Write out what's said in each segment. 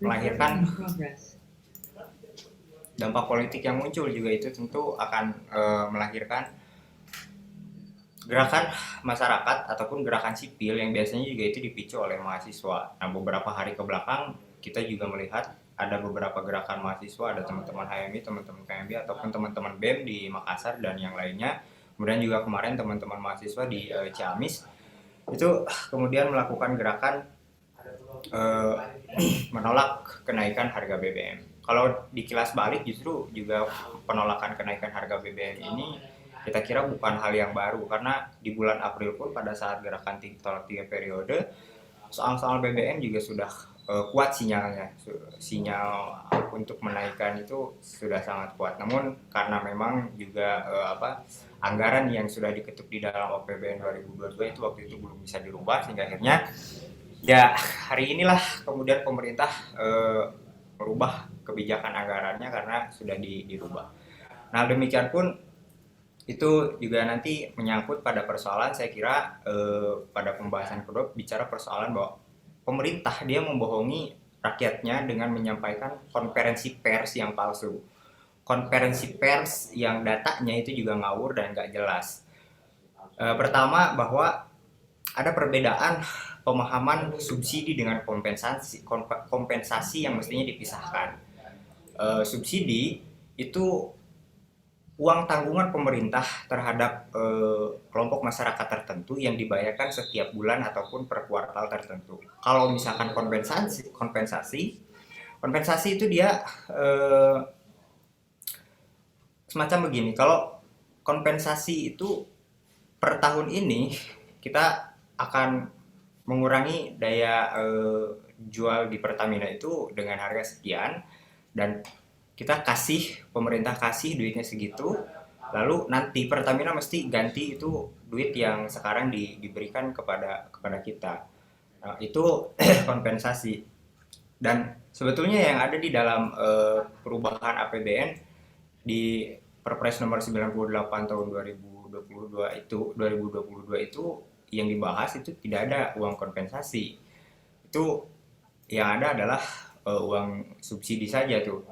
melahirkan dampak politik yang muncul juga itu tentu akan melahirkan gerakan masyarakat ataupun gerakan sipil yang biasanya juga itu dipicu oleh mahasiswa. Nah, beberapa hari ke belakang kita juga melihat ada beberapa gerakan mahasiswa, ada teman-teman HMI, teman-teman KMB ataupun teman-teman BEM di Makassar dan yang lainnya. Kemudian juga kemarin teman-teman mahasiswa di Ciamis itu kemudian melakukan gerakan eh, menolak kenaikan harga BBM. Kalau di kilas balik justru juga penolakan kenaikan harga BBM ini kita kira bukan hal yang baru karena di bulan April pun pada saat gerakan tolak 3 periode soal-soal BBM juga sudah kuat sinyalnya, sinyal untuk menaikkan itu sudah sangat kuat. Namun karena memang juga anggaran yang sudah diketuk di dalam APBN 2022 itu waktu itu belum bisa dirubah sehingga akhirnya ya hari inilah kemudian pemerintah merubah kebijakan anggarannya karena sudah dirubah. Nah demikian pun itu juga nanti menyangkut pada persoalan saya kira pada pembahasan kedua bicara persoalan bahwa pemerintah dia membohongi rakyatnya dengan menyampaikan konferensi pers yang palsu, konferensi pers yang datanya itu juga ngawur dan nggak jelas. Pertama bahwa ada perbedaan pemahaman subsidi dengan kompensasi yang mestinya dipisahkan. Subsidi itu uang tanggungan pemerintah terhadap kelompok masyarakat tertentu yang dibayarkan setiap bulan ataupun per kuartal tertentu. Kalau misalkan kompensasi itu dia semacam begini. Kalau kompensasi itu per tahun ini kita akan mengurangi daya jual di Pertamina itu dengan harga sekian dan pemerintah kasih duitnya segitu, lalu nanti Pertamina mesti ganti itu duit yang sekarang diberikan kepada kita. Nah, itu kompensasi. Dan sebetulnya yang ada di dalam perubahan APBN di Perpres nomor 98 tahun 2022 itu yang dibahas itu tidak ada uang kompensasi. Itu yang ada adalah uang subsidi saja tuh.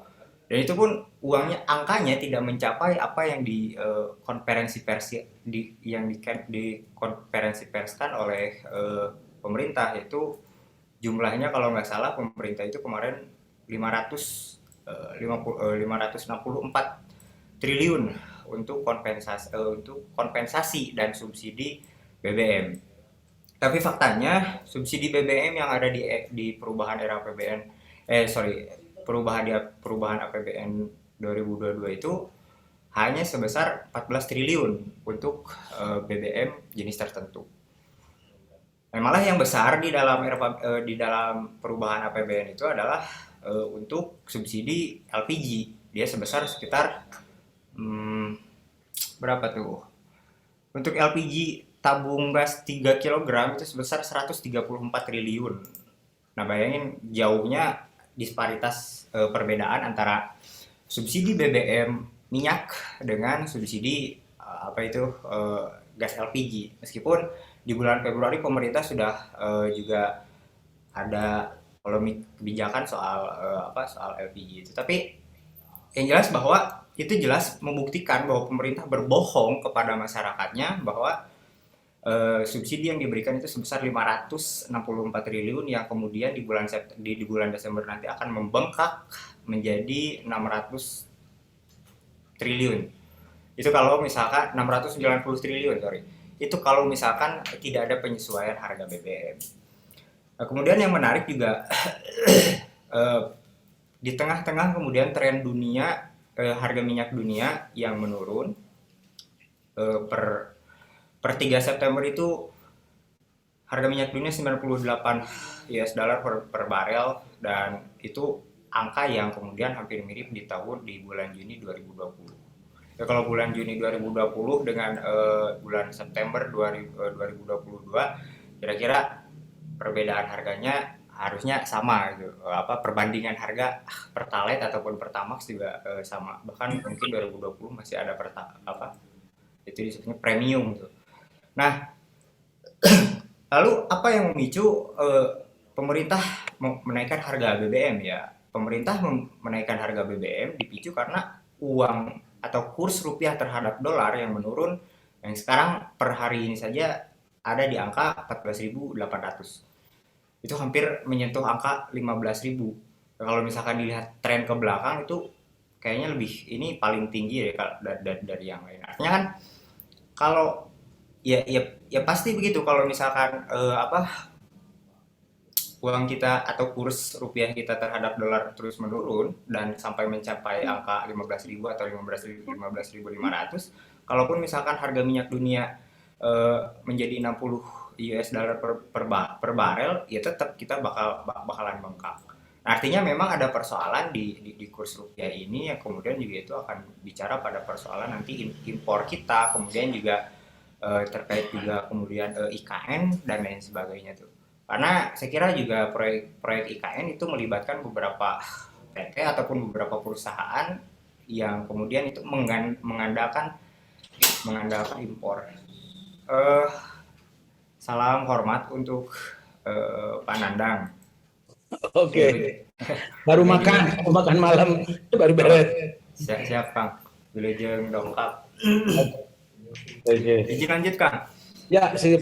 Dan itu pun uangnya angkanya tidak mencapai apa yang di konferensi pers di konferensi perskan oleh pemerintah itu jumlahnya kalau nggak salah pemerintah itu kemarin 564 triliun untuk kompensasi dan subsidi BBM. Tapi faktanya subsidi BBM yang ada di perubahan era APBN perubahan APBN 2022 itu hanya sebesar 14 triliun untuk BBM jenis tertentu. Nah, malah yang besar di dalam perubahan APBN itu adalah untuk subsidi LPG. Dia sebesar sekitar berapa tuh? Untuk LPG tabung gas 3 kg itu sebesar 134 triliun. Nah, bayangin jauhnya disparitas perbedaan antara subsidi BBM minyak dengan subsidi gas LPG. Meskipun di bulan Februari pemerintah sudah juga ada polemik kebijakan soal LPG itu. Tapi yang jelas bahwa itu jelas membuktikan bahwa pemerintah berbohong kepada masyarakatnya bahwa subsidi yang diberikan itu sebesar 564 triliun yang kemudian di bulan Desember nanti akan membengkak menjadi 600 triliun. Itu kalau misalkan 690 triliun, sorry. Itu kalau misalkan tidak ada penyesuaian harga BBM. Nah, kemudian yang menarik juga di tengah-tengah kemudian tren dunia harga minyak dunia yang menurun per 3 September itu harga minyak dunia 98 US dollar per barel dan itu angka yang kemudian hampir mirip di bulan Juni 2020. Ya, kalau bulan Juni 2020 dengan bulan September 2022 kira-kira perbedaan harganya harusnya sama gitu. Perbandingan harga Pertalite ataupun Pertamax juga sama. Bahkan mungkin 2020 masih ada itu disebutnya premium gitu. Nah, lalu apa yang memicu pemerintah menaikkan harga BBM ya. Pemerintah menaikkan harga BBM dipicu karena uang atau kurs rupiah terhadap dolar yang menurun, yang sekarang per hari ini saja ada di angka 14.800. Itu hampir menyentuh angka 15.000. Kalau misalkan dilihat tren ke belakang itu kayaknya lebih ini paling tinggi ya dari yang lain. Artinya kan kalau ya pasti begitu kalau misalkan uang kita atau kurs rupiah kita terhadap dolar terus menurun dan sampai mencapai angka 15.000 atau 15.500, kalaupun misalkan harga minyak dunia menjadi 60 US dollar per barel, ya tetap kita bakalan bengkak. Nah, artinya memang ada persoalan di kurs rupiah ini yang kemudian juga itu akan bicara pada persoalan nanti impor kita, kemudian juga terkait juga kemudian IKN dan lain sebagainya tuh. Karena saya kira juga proyek IKN itu melibatkan beberapa PT ataupun beberapa perusahaan yang kemudian itu mengandalkan impor. Eh, Salam hormat untuk Pak Nandang. Oke, Wilujeng. baru Nah makan, ini makan malam, baru oh, beres. siap Kang. Wilujeng dongkap. Oke. Izin lanjut Kang. Ya, sip.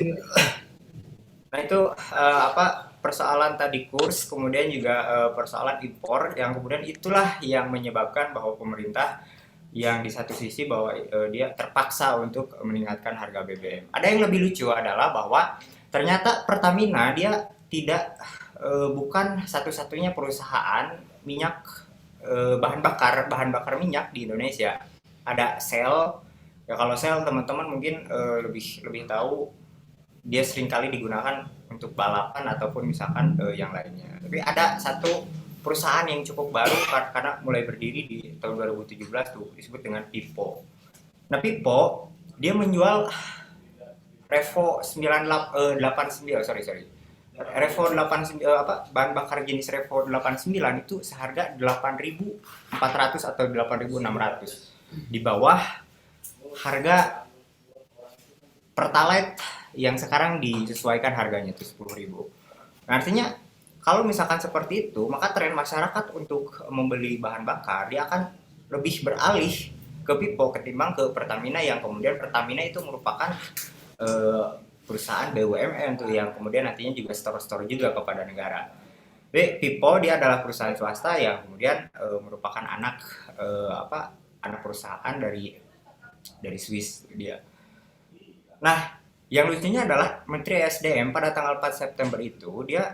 Nah itu persoalan tadi kurs, kemudian juga persoalan impor yang kemudian itulah yang menyebabkan bahwa pemerintah yang di satu sisi bahwa dia terpaksa untuk meningkatkan harga BBM. Ada yang lebih lucu adalah bahwa ternyata Pertamina dia tidak bukan satu-satunya perusahaan minyak bahan bakar minyak di Indonesia. Ada Shell. Ya kalau Shell teman-teman mungkin lebih lebih tahu dia seringkali digunakan untuk balapan ataupun misalkan yang lainnya. Tapi ada satu perusahaan yang cukup baru karena mulai berdiri di tahun 2017 tuh disebut dengan Pipo. Nah Pipo dia menjual Revo 89 Revo 89 bahan bakar jenis Revo 89 itu seharga 8.400 atau 8.600 di bawah harga Pertalite yang sekarang disesuaikan harganya itu 10.000. Nah, artinya kalau misalkan seperti itu, maka tren masyarakat untuk membeli bahan bakar dia akan lebih beralih ke Pipo ketimbang ke Pertamina yang kemudian Pertamina itu merupakan perusahaan BUMN tuh yang kemudian nantinya juga store juga kepada negara. Jadi Pipo dia adalah perusahaan swasta yang kemudian merupakan anak anak perusahaan dari Swiss dia. Nah, yang lucunya adalah Menteri SDM pada tanggal 4 September itu dia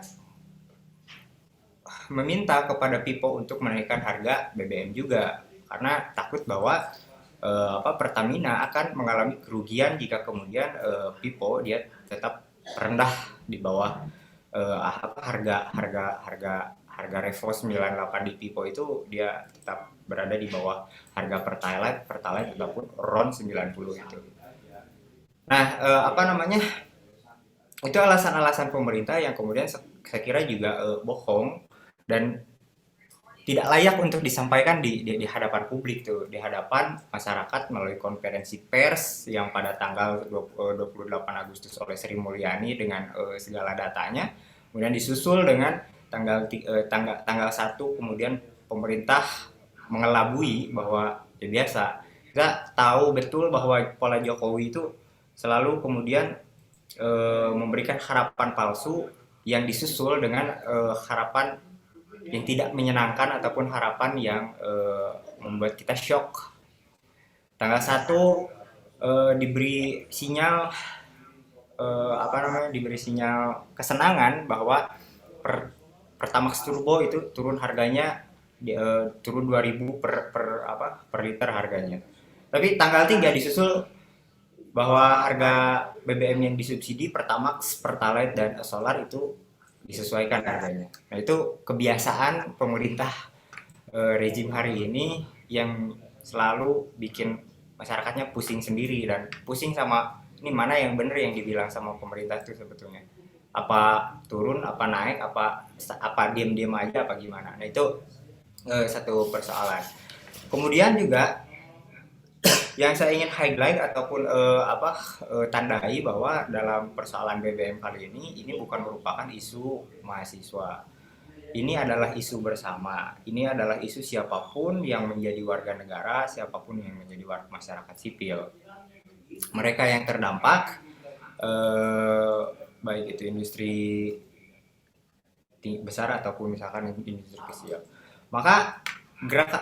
meminta kepada Pipo untuk menaikkan harga BBM juga karena takut bahwa Pertamina akan mengalami kerugian jika kemudian Pipo dia tetap rendah di bawah harga Revo 98 di Pipo itu dia tetap berada di bawah harga Pertalite ataupun RON 90 itu. Nah, itu alasan-alasan pemerintah yang kemudian saya kira juga bohong dan tidak layak untuk disampaikan di hadapan publik tuh, di hadapan masyarakat melalui konferensi pers yang pada tanggal 28 Agustus oleh Sri Mulyani dengan segala datanya, kemudian disusul dengan tanggal 1 kemudian pemerintah mengelabui bahwa ya biasa kita tahu betul bahwa pola Jokowi itu selalu kemudian memberikan harapan palsu yang disusul dengan harapan yang tidak menyenangkan ataupun harapan yang membuat kita shock. Tanggal 1 diberi sinyal diberi sinyal kesenangan bahwa Pertamax Turbo itu turun harganya turun 2.000 per liter harganya. Tapi tanggal 3 disusul bahwa harga BBM yang disubsidi Pertamax, Pertalite dan Solar itu disesuaikan harganya. Nah itu kebiasaan pemerintah rezim hari ini yang selalu bikin masyarakatnya pusing sendiri dan pusing sama ini mana yang benar yang dibilang sama pemerintah itu sebetulnya. Apa turun, apa naik, apa diam-diam aja, apa gimana. Nah itu satu persoalan. Kemudian juga Yang saya ingin highlight ataupun tandai bahwa dalam persoalan BBM kali ini bukan merupakan isu mahasiswa. Ini adalah isu bersama. Ini adalah isu siapapun yang menjadi warga negara, siapapun yang menjadi warga masyarakat sipil. Mereka yang terdampak, baik itu industri besar ataupun misalkan industri kecil. Maka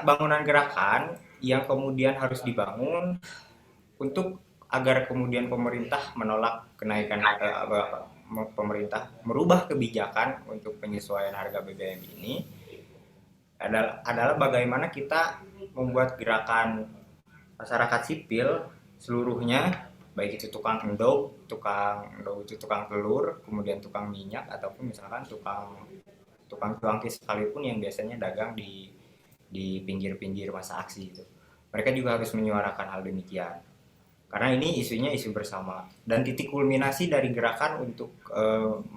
bangunan gerakan yang kemudian harus dibangun untuk agar kemudian pemerintah menolak kenaikan pemerintah merubah kebijakan untuk penyesuaian harga BBM ini adalah bagaimana kita membuat gerakan masyarakat sipil seluruhnya, baik itu tukang endog itu tukang telur, kemudian tukang minyak ataupun misalkan tukang tukang cuanki sekalipun yang biasanya dagang di pinggir-pinggir masa aksi itu. Mereka juga harus menyuarakan hal demikian. Karena ini isunya isu bersama dan titik kulminasi dari gerakan untuk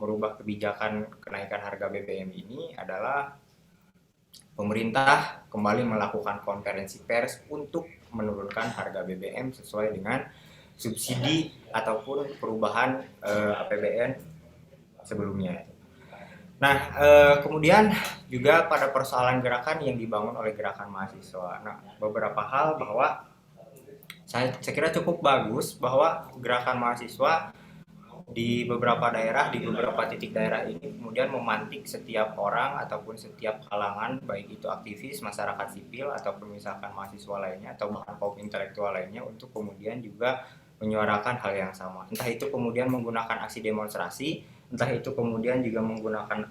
merubah kebijakan kenaikan harga BBM ini adalah pemerintah kembali melakukan konferensi pers untuk menurunkan harga BBM sesuai dengan subsidi ataupun perubahan APBN sebelumnya. Nah, kemudian juga pada persoalan gerakan yang dibangun oleh gerakan mahasiswa. Nah, beberapa hal bahwa saya kira cukup bagus bahwa gerakan mahasiswa di beberapa daerah, di beberapa titik daerah ini kemudian memantik setiap orang ataupun setiap kalangan, baik itu aktivis, masyarakat sipil, ataupun misalkan mahasiswa lainnya atau bahkan kaum intelektual lainnya untuk kemudian juga menyuarakan hal yang sama. Entah itu kemudian menggunakan aksi demonstrasi, entah itu kemudian juga menggunakan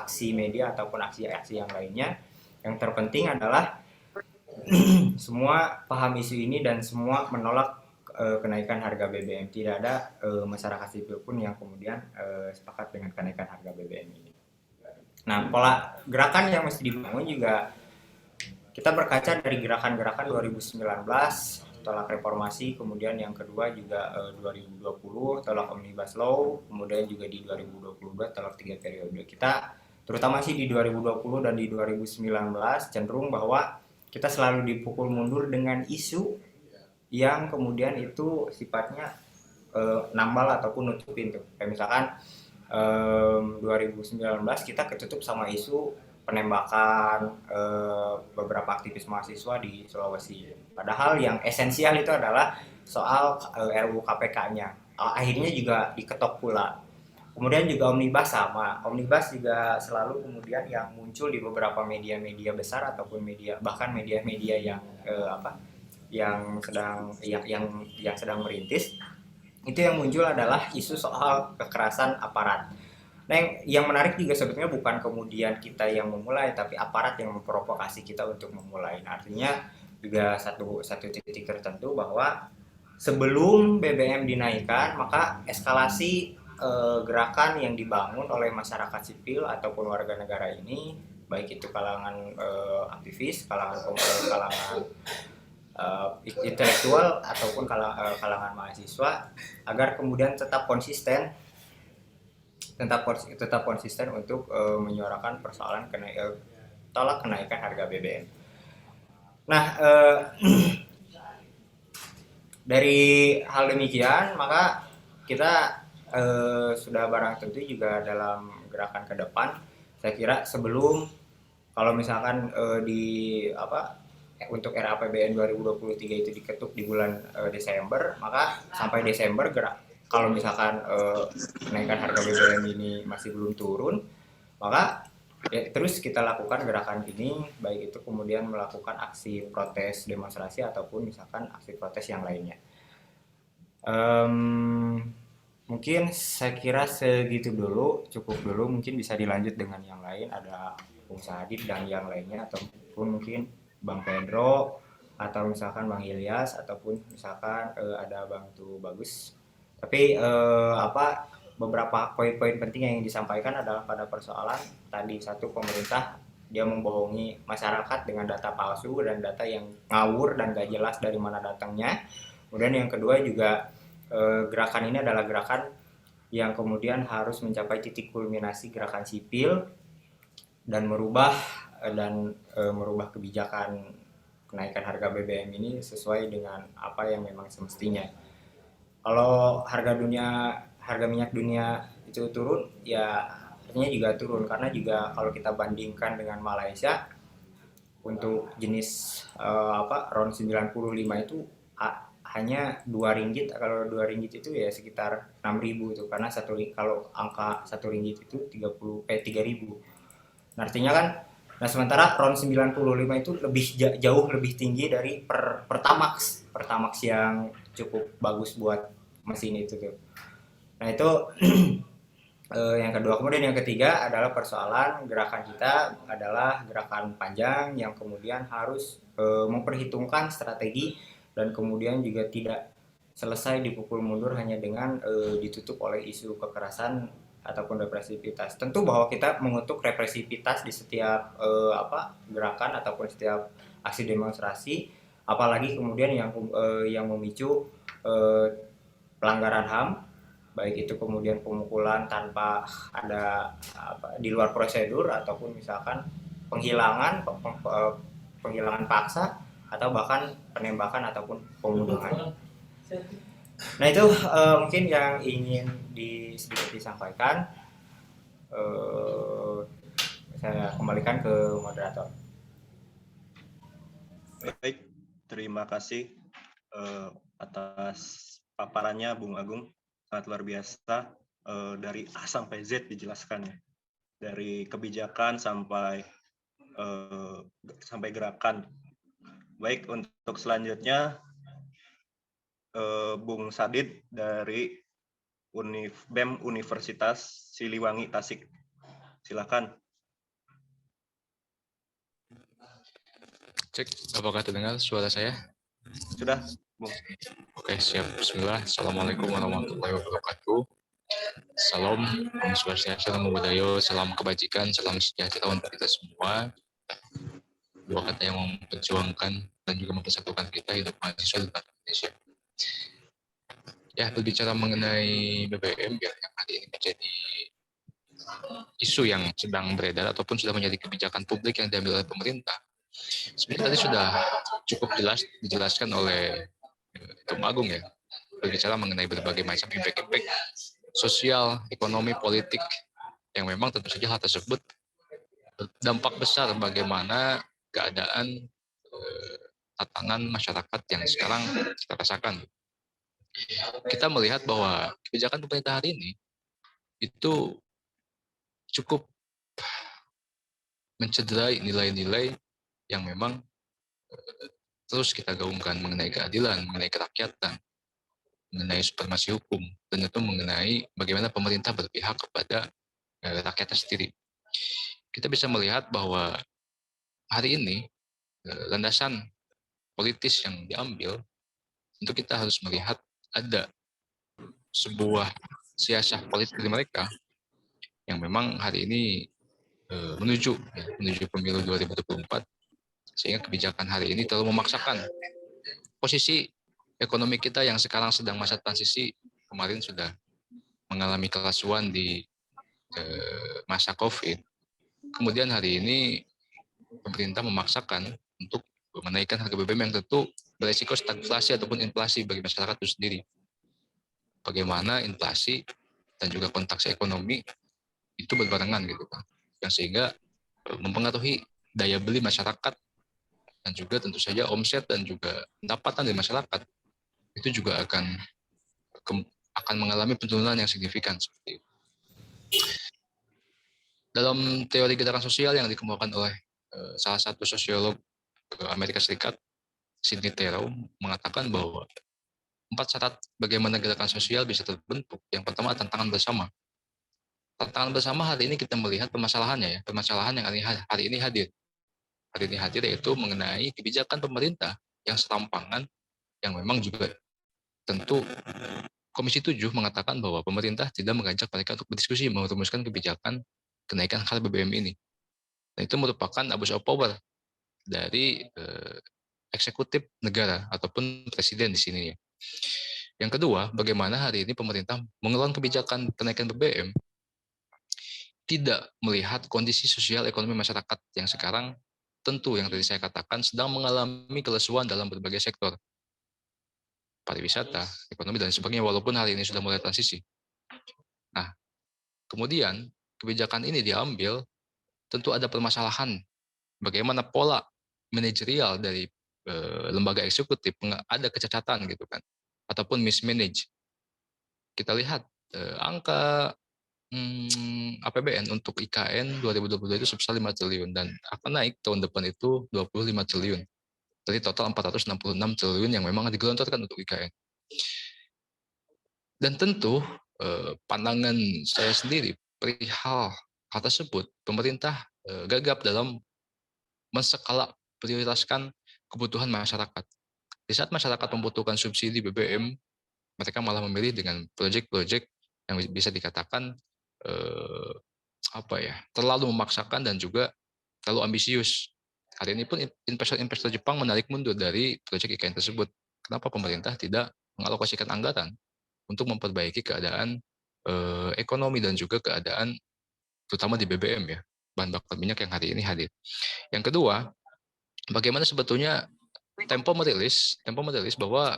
aksi media ataupun aksi-aksi yang lainnya. Yang terpenting adalah semua paham isu ini dan semua menolak kenaikan harga BBM. Tidak ada masyarakat sipil pun yang kemudian sepakat dengan kenaikan harga BBM ini. Nah, pola gerakan yang mesti dibangun juga kita berkaca dari gerakan-gerakan 2019 tolak reformasi, kemudian yang kedua juga 2020 tolak omnibus law, kemudian juga di 2022 tolak 3 periode. Kita terutama sih di 2020 dan di 2019 cenderung bahwa kita selalu dipukul mundur dengan isu yang kemudian itu sifatnya nambal ataupun nutupin tuh. Kayak misalkan 2019 kita ketutup sama isu penembakan beberapa aktivis mahasiswa di Sulawesi. Padahal yang esensial itu adalah soal RUU KPK-nya. Akhirnya juga diketok pula. Kemudian juga omnibus sama. Omnibus juga selalu kemudian yang muncul di beberapa media-media besar ataupun media bahkan media-media yang yang sedang merintis. Itu yang muncul adalah isu soal kekerasan aparat. Nah, yang menarik juga sebetulnya bukan kemudian kita yang memulai, tapi aparat yang memprovokasi kita untuk memulai. Nah, artinya juga satu titik tertentu bahwa sebelum BBM dinaikkan, maka eskalasi gerakan yang dibangun oleh masyarakat sipil ataupun warga negara ini, baik itu kalangan aktivis, kalangan intelektual ataupun kalangan mahasiswa, agar kemudian tetap konsisten untuk menyuarakan persoalan tolak kenaikan harga BBM. Nah, dari hal demikian maka kita sudah barang tentu juga dalam gerakan ke depan, saya kira sebelum kalau misalkan untuk RAPBN 2023 itu diketuk di bulan Desember, maka sampai Desember kalau misalkan kenaikan harga BBM ini masih belum turun, maka terus kita lakukan gerakan ini, baik itu kemudian melakukan aksi protes demonstrasi ataupun misalkan aksi protes yang lainnya. Mungkin saya kira segitu dulu, cukup dulu, mungkin bisa dilanjut dengan yang lain, ada Bung Sadid dan yang lainnya, ataupun mungkin Bang Pedro atau misalkan Bang Ilyas ataupun misalkan ada Bang Tu Bagus. Tapi beberapa poin-poin penting yang disampaikan adalah pada persoalan tadi, satu, pemerintah dia membohongi masyarakat dengan data palsu dan data yang ngawur dan gak jelas dari mana datangnya. Kemudian yang kedua juga gerakan ini adalah gerakan yang kemudian harus mencapai titik kulminasi gerakan sipil dan merubah kebijakan kenaikan harga BBM ini sesuai dengan apa yang memang semestinya. Kalau harga minyak dunia itu turun, ya artinya juga turun karena juga kalau kita bandingkan dengan Malaysia untuk jenis RON 95 itu hanya 2 ringgit. Kalau 2 ringgit itu ya sekitar 6.000 itu karena kalau angka 1 ringgit itu 3.000. Nah, artinya kan sementara RON 95 itu jauh lebih tinggi dari Pertamax yang cukup bagus buat mesin itu tuh. Nah, itu yang kedua. Kemudian yang ketiga adalah persoalan gerakan kita adalah gerakan panjang yang kemudian harus memperhitungkan strategi dan kemudian juga tidak selesai dipukul mundur hanya dengan ditutup oleh isu kekerasan ataupun represivitas. Tentu bahwa kita mengutuk represivitas di setiap gerakan ataupun setiap aksi demonstrasi, apalagi kemudian yang memicu pelanggaran HAM, baik itu kemudian pemukulan tanpa ada di luar prosedur ataupun misalkan penghilangan paksa atau bahkan penembakan ataupun pembunuhan. Nah, itu mungkin yang ingin sedikit disampaikan. Saya kembalikan ke moderator. Baik, terima kasih atas paparannya Bung Agung, sangat luar biasa, dari A sampai Z dijelaskannya, dari kebijakan sampai gerakan. Baik, untuk selanjutnya Bung Sadid dari BEM Universitas Siliwangi Tasik, silakan. Cek, apakah terdengar suara saya? Sudah, Bung. Oke, siap. Bismillah. Assalamualaikum warahmatullahi wabarakatuh. Salam, Om Swastiastu, Namo Buddhaya, salam kebajikan, salam sejahtera untuk kita semua. Dua kata yang memperjuangkan dan juga mempersatukan kita hidup mahasiswa di Indonesia. Ya, berbicara mengenai BBM, yang hari ini menjadi isu yang sedang beredar ataupun sudah menjadi kebijakan publik yang diambil oleh pemerintah. Sebenarnya tadi sudah cukup jelas dijelaskan oleh Tum Agung ya, berbicara mengenai berbagai macam impact sosial, ekonomi, politik yang memang tentu saja hal tersebut dampak besar bagaimana keadaan tatanan masyarakat yang sekarang kita rasakan. Kita melihat bahwa kebijakan pemerintah hari ini itu cukup mencederai nilai-nilai yang memang terus kita gaungkan mengenai keadilan, mengenai kerakyatan, mengenai supremasi hukum, dan itu mengenai bagaimana pemerintah berpihak kepada rakyatnya sendiri. Kita bisa melihat bahwa hari ini landasan politis yang diambil, tentu kita harus melihat ada sebuah siasah politik dari mereka yang memang hari ini menuju pemilu 2024, sehingga kebijakan hari ini terlalu memaksakan posisi ekonomi kita yang sekarang sedang masa transisi. Kemarin sudah mengalami kelasuan di masa COVID. Kemudian hari ini pemerintah memaksakan untuk menaikkan harga BBM yang tentu beresiko stagflasi ataupun inflasi bagi masyarakat itu sendiri. Bagaimana inflasi dan juga kontraksi ekonomi itu berbarengan gitu kan, yang sehingga mempengaruhi daya beli masyarakat dan juga tentu saja omset dan juga pendapatan dari masyarakat itu juga akan mengalami penurunan yang signifikan seperti itu. Dalam teori gerakan sosial yang dikemukakan oleh salah satu sosiolog Amerika Serikat, Sidney Terrell, mengatakan bahwa 4 syarat bagaimana gerakan sosial bisa terbentuk. Yang pertama, tantangan bersama. Tantangan bersama hari ini kita melihat permasalahannya ya, permasalahan yang hari ini hadir. Hari ini hadir yaitu mengenai kebijakan pemerintah yang serampangan, yang memang juga tentu Komisi 7 mengatakan bahwa pemerintah tidak mengajak mereka untuk berdiskusi merumuskan kebijakan kenaikan harga BBM ini. Dan itu merupakan abuse of power dari eksekutif negara ataupun presiden di sini ya. Yang kedua, bagaimana hari ini pemerintah mengeluarkan kebijakan kenaikan BBM tidak melihat kondisi sosial ekonomi masyarakat yang sekarang tentu yang tadi saya katakan sedang mengalami kelesuan dalam berbagai sektor, pariwisata, ekonomi, dan sebagainya, walaupun hari ini sudah mulai transisi. Nah, kemudian kebijakan ini diambil, tentu ada permasalahan bagaimana pola manajerial dari lembaga eksekutif ada kecacatan gitu kan, ataupun mismanage. Kita lihat angka APBN untuk IKN 2022 itu sebesar 5 triliun dan akan naik tahun depan itu 25 triliun. Dari total 466 triliun yang memang digelontorkan untuk IKN. Dan tentu pandangan saya sendiri perihal hal tersebut, pemerintah gagap dalam menskala prioritaskan kebutuhan masyarakat. Di saat masyarakat membutuhkan subsidi BBM, mereka malah memilih dengan proyek-proyek yang bisa dikatakan terlalu memaksakan dan juga terlalu ambisius. Hari ini pun investor-investor Jepang menarik mundur dari proyek IKN tersebut. Kenapa pemerintah tidak mengalokasikan anggaran untuk memperbaiki keadaan ekonomi dan juga keadaan terutama di BBM ya, bahan bakar minyak yang hari ini hadir. Yang kedua, bagaimana sebetulnya Tempo merilis bahwa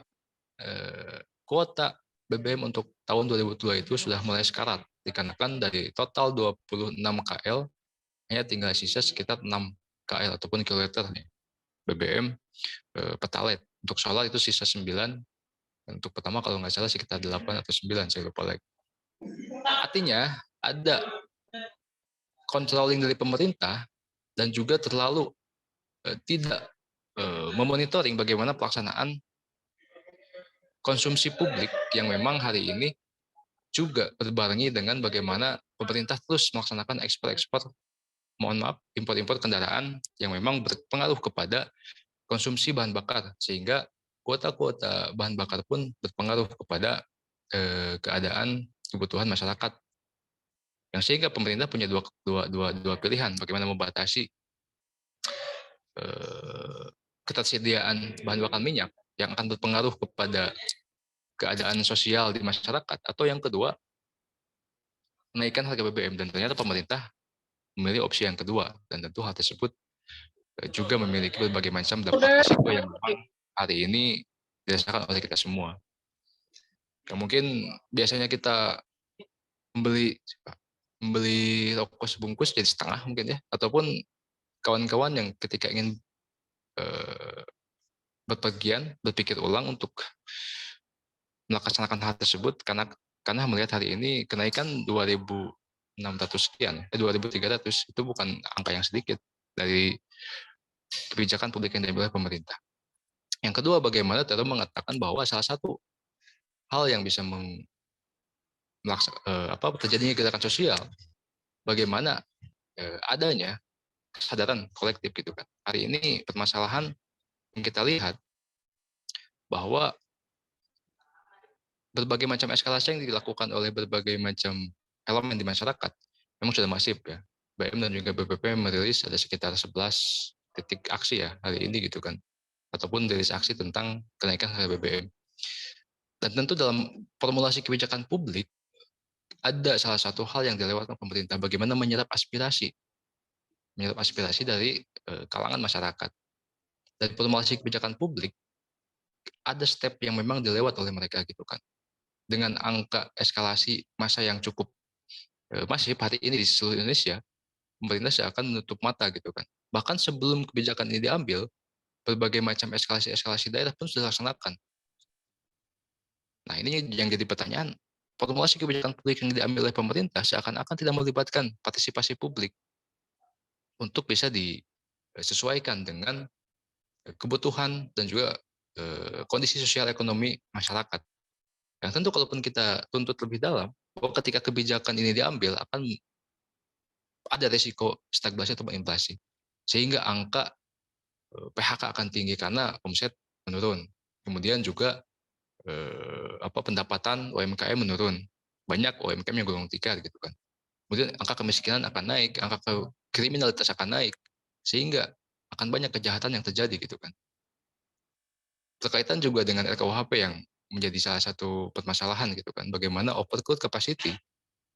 kuota BBM untuk tahun 2002 itu sudah mulai sekarat, dikarenakan dari total 26 KL hanya tinggal sisa sekitar 6 KL ataupun kiloliter BBM Pertalite. Untuk solar itu sisa 9, untuk pertama kalau nggak salah sekitar 8 atau 9, saya lupa lagi. Artinya ada controlling dari pemerintah dan juga terlalu tidak memonitoring bagaimana pelaksanaan konsumsi publik yang memang hari ini juga berbarengi dengan bagaimana pemerintah terus melaksanakan ekspor-ekspor, impor-impor kendaraan yang memang berpengaruh kepada konsumsi bahan bakar, sehingga kuota-kuota bahan bakar pun berpengaruh kepada keadaan kebutuhan masyarakat. Yang sehingga pemerintah punya dua pilihan bagaimana membatasi ketersediaan bahan bakar minyak yang akan berpengaruh kepada keadaan sosial di masyarakat, atau yang kedua menaikkan harga BBM. Dan ternyata pemerintah memilih opsi yang kedua, dan tentu hal tersebut juga memiliki berbagai macam dampak risiko yang memang hari ini dirasakan oleh kita semua. Ya, mungkin biasanya kita membeli rokok sebungkus jadi setengah mungkin ya, ataupun kawan-kawan yang ketika ingin berpergian berpikir ulang untuk melaksanakan hal tersebut karena melihat hari ini kenaikan 2.600 sekian, 2.300 itu bukan angka yang sedikit dari kebijakan publik yang diambil oleh pemerintah. Yang kedua, bagaimana Tero mengatakan bahwa salah satu hal yang bisa terjadinya gerakan sosial, bagaimana adanya kesadaran kolektif gitu kan. Hari ini permasalahan yang kita lihat bahwa berbagai macam eskalasi yang dilakukan oleh berbagai macam elemen di masyarakat memang sudah masif ya. BM dan juga BPP merilis ada sekitar 11 titik aksi ya hari ini gitu kan, ataupun rilis aksi tentang kenaikan harga BBM. Dan tentu dalam formulasi kebijakan publik ada salah satu hal yang dilewatkan pemerintah, bagaimana menyerap aspirasi dari kalangan masyarakat. Dan formulasi kebijakan publik ada step yang memang dilewat oleh mereka gitu kan. Dengan angka eskalasi massa yang cukup masif hari ini di seluruh Indonesia, pemerintah seakan menutup mata gitu kan. Bahkan sebelum kebijakan ini diambil, berbagai macam eskalasi daerah pun sudah dilaksanakan. Nah, ini yang jadi pertanyaan, formulasi kebijakan publik yang diambil oleh pemerintah seakan-akan tidak melibatkan partisipasi publik untuk bisa disesuaikan dengan kebutuhan dan juga kondisi sosial ekonomi masyarakat. Yang tentu kalaupun kita tuntut lebih dalam, bahwa ketika kebijakan ini diambil akan ada resiko stagflasi atau inflasi, sehingga angka PHK akan tinggi karena omset menurun. Kemudian juga pendapatan UMKM menurun. Banyak UMKM yang golongan 3 gitu kan. Kemudian angka kemiskinan akan naik, angka kriminalitas akan naik, sehingga akan banyak kejahatan yang terjadi gitu kan. Berkaitan juga dengan RKUHP yang menjadi salah satu permasalahan gitu kan. Bagaimana overcrowd capacity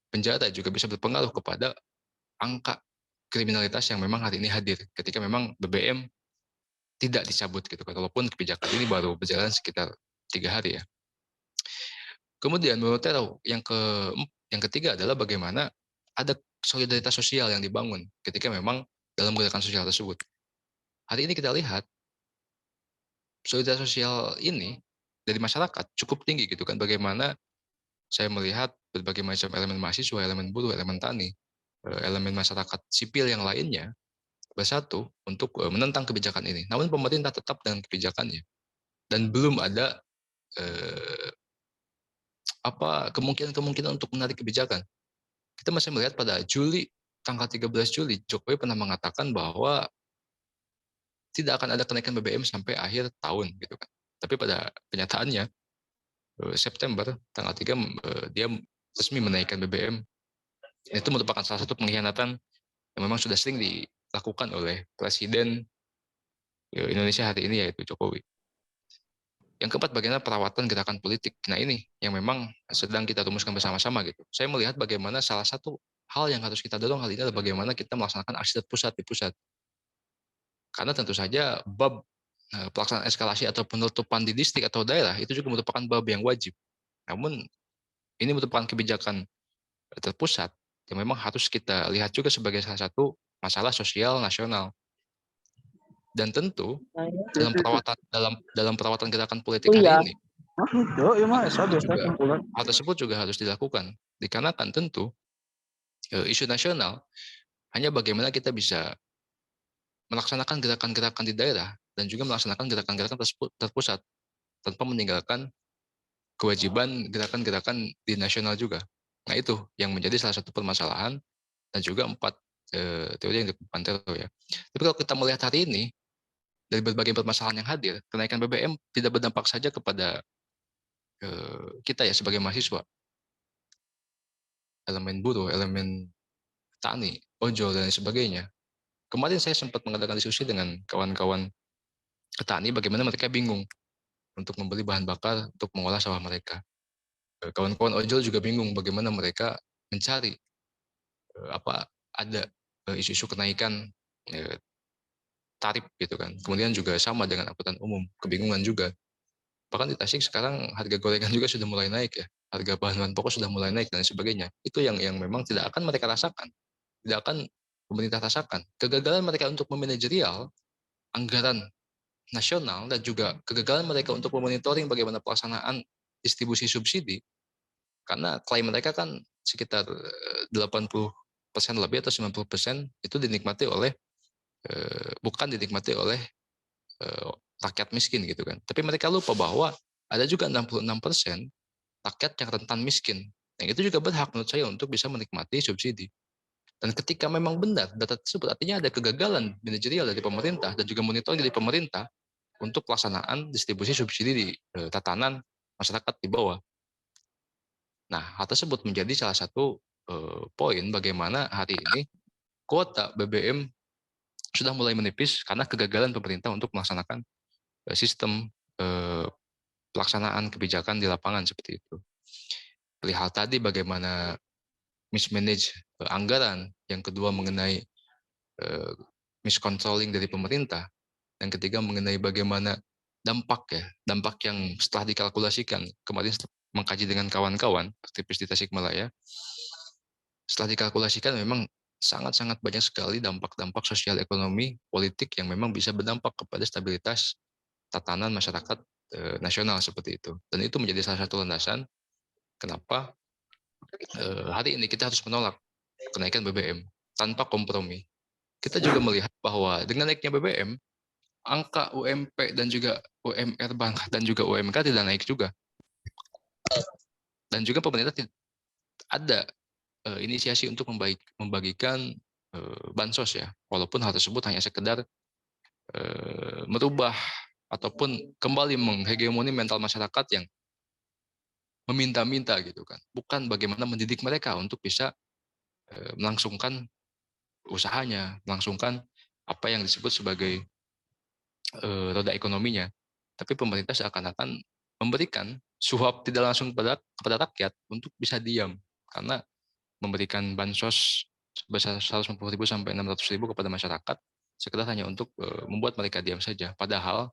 penjara juga bisa berpengaruh kepada angka kriminalitas yang memang hari ini hadir ketika memang BBM tidak dicabut gitu kan, walaupun kebijakan ini baru berjalan sekitar 3 hari ya. Kemudian menurut saya yang ketiga adalah bagaimana ada solidaritas sosial yang dibangun ketika memang dalam gerakan sosial tersebut. Hari ini kita lihat solidaritas sosial ini dari masyarakat cukup tinggi gitu kan. Bagaimana saya melihat berbagai macam elemen mahasiswa, elemen buruh, elemen tani, elemen masyarakat sipil yang lainnya bersatu untuk menentang kebijakan ini. Namun pemerintah tetap dengan kebijakannya dan belum ada kemungkinan untuk menarik kebijakan. Kita masih melihat pada tanggal 13 Juli, Jokowi pernah mengatakan bahwa tidak akan ada kenaikan BBM sampai akhir tahun gitu kan. Tapi pada kenyataannya September tanggal 3 dia resmi menaikkan BBM. Itu merupakan salah satu pengkhianatan yang memang sudah sering dilakukan oleh Presiden Indonesia hari ini, yaitu Jokowi. Yang keempat, bagaimana perawatan gerakan politik. Nah ini yang memang sedang kita rumuskan bersama-sama gitu. Saya melihat bagaimana salah satu hal yang harus kita dorong hal ini adalah bagaimana kita melaksanakan aksi terpusat di pusat. Karena tentu saja bab pelaksanaan eskalasi atau penutupan di distrik atau daerah itu juga merupakan bab yang wajib. Namun ini merupakan kebijakan terpusat yang memang harus kita lihat juga sebagai salah satu masalah sosial nasional. Dan tentu dalam perawatan gerakan politik hari ini hal tersebut juga harus dilakukan, dikarenakan tentu isu nasional hanya bagaimana kita bisa melaksanakan gerakan-gerakan di daerah dan juga melaksanakan gerakan-gerakan terpusat tanpa meninggalkan kewajiban gerakan-gerakan di nasional juga. Nah itu yang menjadi salah satu permasalahan dan juga 4 teori yang dikembangkan Tero ya. Tapi kalau kita melihat hari ini dari berbagai permasalahan yang hadir, kenaikan BBM tidak berdampak saja kepada kita ya sebagai mahasiswa, elemen buruh, elemen tani, ojol dan sebagainya. Kemarin saya sempat mengadakan diskusi dengan kawan-kawan petani bagaimana mereka bingung untuk membeli bahan bakar untuk mengolah sawah mereka. Kawan-kawan ojol juga bingung bagaimana mereka mencari ada isu-isu kenaikan tarif gitu kan. Kemudian juga sama dengan angkutan umum, kebingungan juga. Bahkan di Tasik sekarang harga gorengan juga sudah mulai naik ya. Harga bahan-bahan pokok sudah mulai naik dan sebagainya. Itu yang memang tidak akan mereka rasakan. Tidak akan pemerintah rasakan. Kegagalan mereka untuk memanajerial anggaran nasional dan juga kegagalan mereka untuk memonitoring bagaimana pelaksanaan distribusi subsidi. Karena klaim mereka kan sekitar 80% lebih atau 90% itu dinikmati oleh bukan dinikmati oleh rakyat miskin gitu kan. Tapi mereka lupa bahwa ada juga 66% rakyat yang rentan miskin. Yang itu juga berhak menurut saya untuk bisa menikmati subsidi. Dan ketika memang benar data tersebut, artinya ada kegagalan manajerial dari pemerintah dan juga monitoring dari pemerintah untuk pelaksanaan distribusi subsidi di tatanan masyarakat di bawah. Nah, hal tersebut menjadi salah satu poin bagaimana hari ini kuota BBM sudah mulai menipis karena kegagalan pemerintah untuk melaksanakan sistem pelaksanaan kebijakan di lapangan seperti itu. Perihal tadi bagaimana mismanage anggaran, yang kedua mengenai miscontrolling dari pemerintah, dan ketiga mengenai bagaimana dampak yang setelah dikalkulasikan, kemarin mengkaji dengan kawan-kawan aktivis di Tasikmalaya, setelah dikalkulasikan memang sangat-sangat banyak sekali dampak-dampak sosial ekonomi politik yang memang bisa berdampak kepada stabilitas tatanan masyarakat nasional seperti itu. Dan itu menjadi salah satu landasan kenapa hari ini kita harus menolak kenaikan BBM tanpa kompromi. Kita juga melihat bahwa dengan naiknya BBM, angka UMP dan juga UMR dan juga UMK tidak naik juga. Dan juga pemerintah ada inisiasi untuk membagikan bansos ya, walaupun hal tersebut hanya sekedar merubah ataupun kembali menghegemoni mental masyarakat yang meminta-minta gitu kan, bukan bagaimana mendidik mereka untuk bisa melangsungkan usahanya, melangsungkan apa yang disebut sebagai roda ekonominya. Tapi pemerintah seakan-akan memberikan suap tidak langsung kepada rakyat untuk bisa diam, karena memberikan bansos sebesar 150.000 sampai 600.000 kepada masyarakat sekedar hanya untuk membuat mereka diam saja. Padahal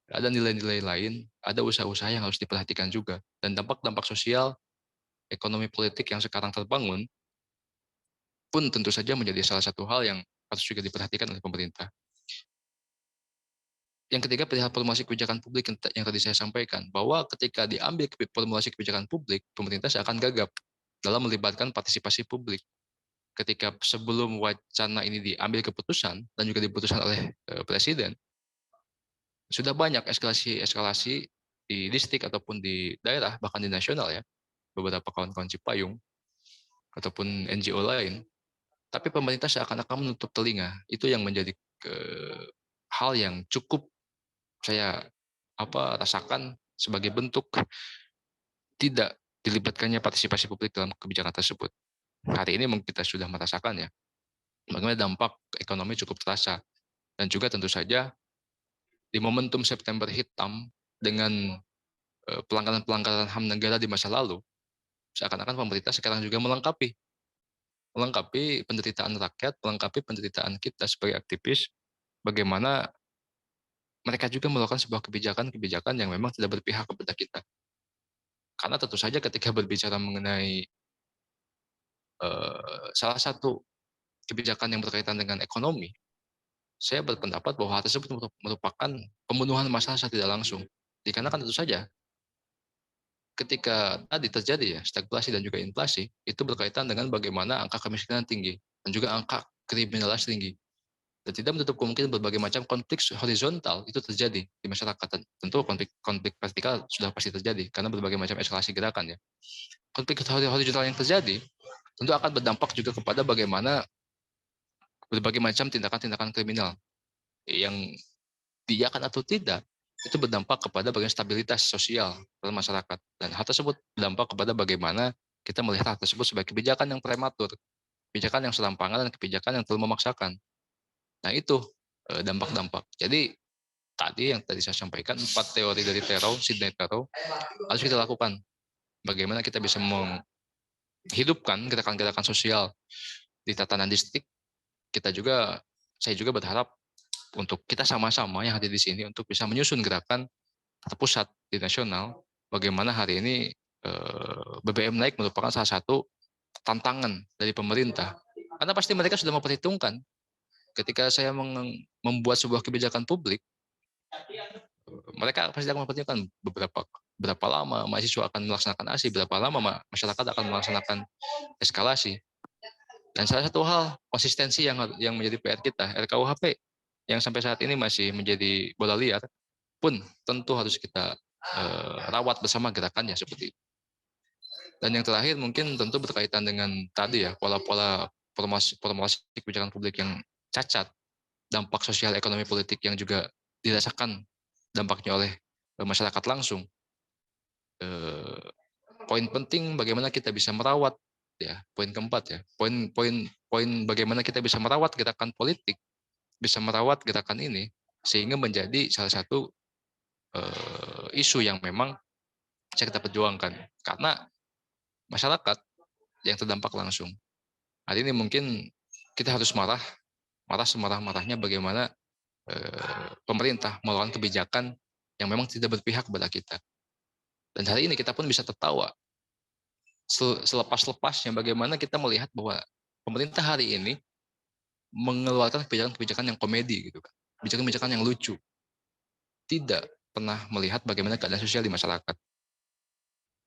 ada nilai-nilai lain, ada usaha-usaha yang harus diperhatikan juga. Dan dampak-dampak sosial, ekonomi politik yang sekarang terbangun pun tentu saja menjadi salah satu hal yang harus juga diperhatikan oleh pemerintah. Yang ketiga, perihal formulasi kebijakan publik yang tadi saya sampaikan, bahwa ketika diambil formulasi kebijakan publik, pemerintah seakan gagap dalam melibatkan partisipasi publik. Ketika sebelum wacana ini diambil keputusan dan juga diputuskan oleh Presiden, sudah banyak eskalasi di distrik ataupun di daerah, bahkan di nasional ya, beberapa kawan-kawan Cipayung ataupun NGO lain, tapi pemerintah seakan-akan menutup telinga. Itu yang menjadi hal yang cukup saya rasakan sebagai bentuk tidak dilibatkannya partisipasi publik dalam kebijakan tersebut. Hari ini mungkin kita sudah merasakan ya, bagaimana dampak ekonomi cukup terasa. Dan juga tentu saja di momentum September hitam dengan pelanggaran-pelanggaran HAM negara di masa lalu, seakan-akan pemerintah sekarang juga melengkapi penderitaan rakyat, melengkapi penderitaan kita sebagai aktivis, bagaimana mereka juga melakukan sebuah kebijakan-kebijakan yang memang tidak berpihak kepada kita. Karena tentu saja ketika berbicara mengenai salah satu kebijakan yang berkaitan dengan ekonomi, saya berpendapat bahwa hal tersebut merupakan pembunuhan masalah secara tidak langsung. Dikarenakan tentu saja ketika tadi terjadi ya stagflasi dan juga inflasi, itu berkaitan dengan bagaimana angka kemiskinan tinggi dan juga angka kriminalitas tinggi. Dan tidak menutup kemungkinan berbagai macam konflik horizontal itu terjadi di masyarakat. Tentu konflik vertikal sudah pasti terjadi karena berbagai macam eskalasi gerakan ya. Konflik horizontal yang terjadi tentu akan berdampak juga kepada bagaimana berbagai macam tindakan-tindakan kriminal yang diiakan atau tidak itu berdampak kepada bagian stabilitas sosial dalam masyarakat, dan hal tersebut berdampak kepada bagaimana kita melihat hal tersebut sebagai kebijakan yang prematur, kebijakan yang serampangan, dan kebijakan yang terlalu memaksakan. Nah itu dampak-dampak. Jadi tadi yang tadi saya sampaikan 4 teori dari Terrow, Sidney Terrow harus kita lakukan. Bagaimana kita bisa menghidupkan gerakan-gerakan sosial di tatanan distrik. Saya juga berharap untuk kita sama-sama yang hadir di sini untuk bisa menyusun gerakan terpusat di nasional. Bagaimana hari ini BBM naik merupakan salah satu tantangan dari pemerintah. Karena pasti mereka sudah memperhitungkan ketika saya membuat sebuah kebijakan publik, mereka pasti akan memperhitungkan berapa lama mahasiswa akan melaksanakan aksi, berapa lama masyarakat akan melaksanakan eskalasi. Dan salah satu hal konsistensi yang menjadi PR kita, RKUHP yang sampai saat ini masih menjadi bola liar pun tentu harus kita rawat bersama gerakannya seperti itu. Dan yang terakhir mungkin tentu berkaitan dengan tadi ya, pola-pola formulasi kebijakan publik yang cacat, dampak sosial ekonomi politik yang juga dirasakan dampaknya oleh masyarakat langsung. Poin penting bagaimana kita bisa merawat ya, poin keempat ya, poin bagaimana kita bisa merawat gerakan politik, bisa merawat gerakan ini sehingga menjadi salah satu isu yang memang bisa kita perjuangkan, karena masyarakat yang terdampak langsung. Hari ini mungkin kita harus marah semarah-marahnya bagaimana pemerintah melakukan kebijakan yang memang tidak berpihak kepada kita. Dan hari ini kita pun bisa tertawa selepas-lepasnya bagaimana kita melihat bahwa pemerintah hari ini mengeluarkan kebijakan-kebijakan yang komedi gitu kan, kebijakan-kebijakan yang lucu, tidak pernah melihat bagaimana keadaan sosial di masyarakat.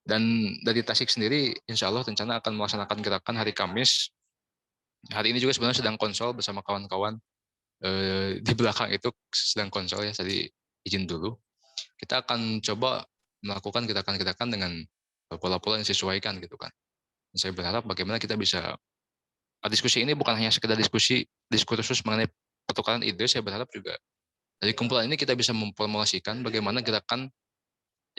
Dan dari Tasik sendiri, insya Allah rencana akan melaksanakan gerakan hari Kamis. Hari ini juga sebenarnya sedang konsol bersama kawan-kawan di belakang itu sedang konsol ya, tadi izin dulu. Kita akan coba melakukan gerakan-gerakan dengan pola-pola yang disesuaikan gitu kan. Dan saya berharap bagaimana kita bisa diskusi ini bukan hanya sekedar diskursus mengenai pertukaran ide. Saya berharap juga dari kumpulan ini kita bisa memformulasikan bagaimana gerakan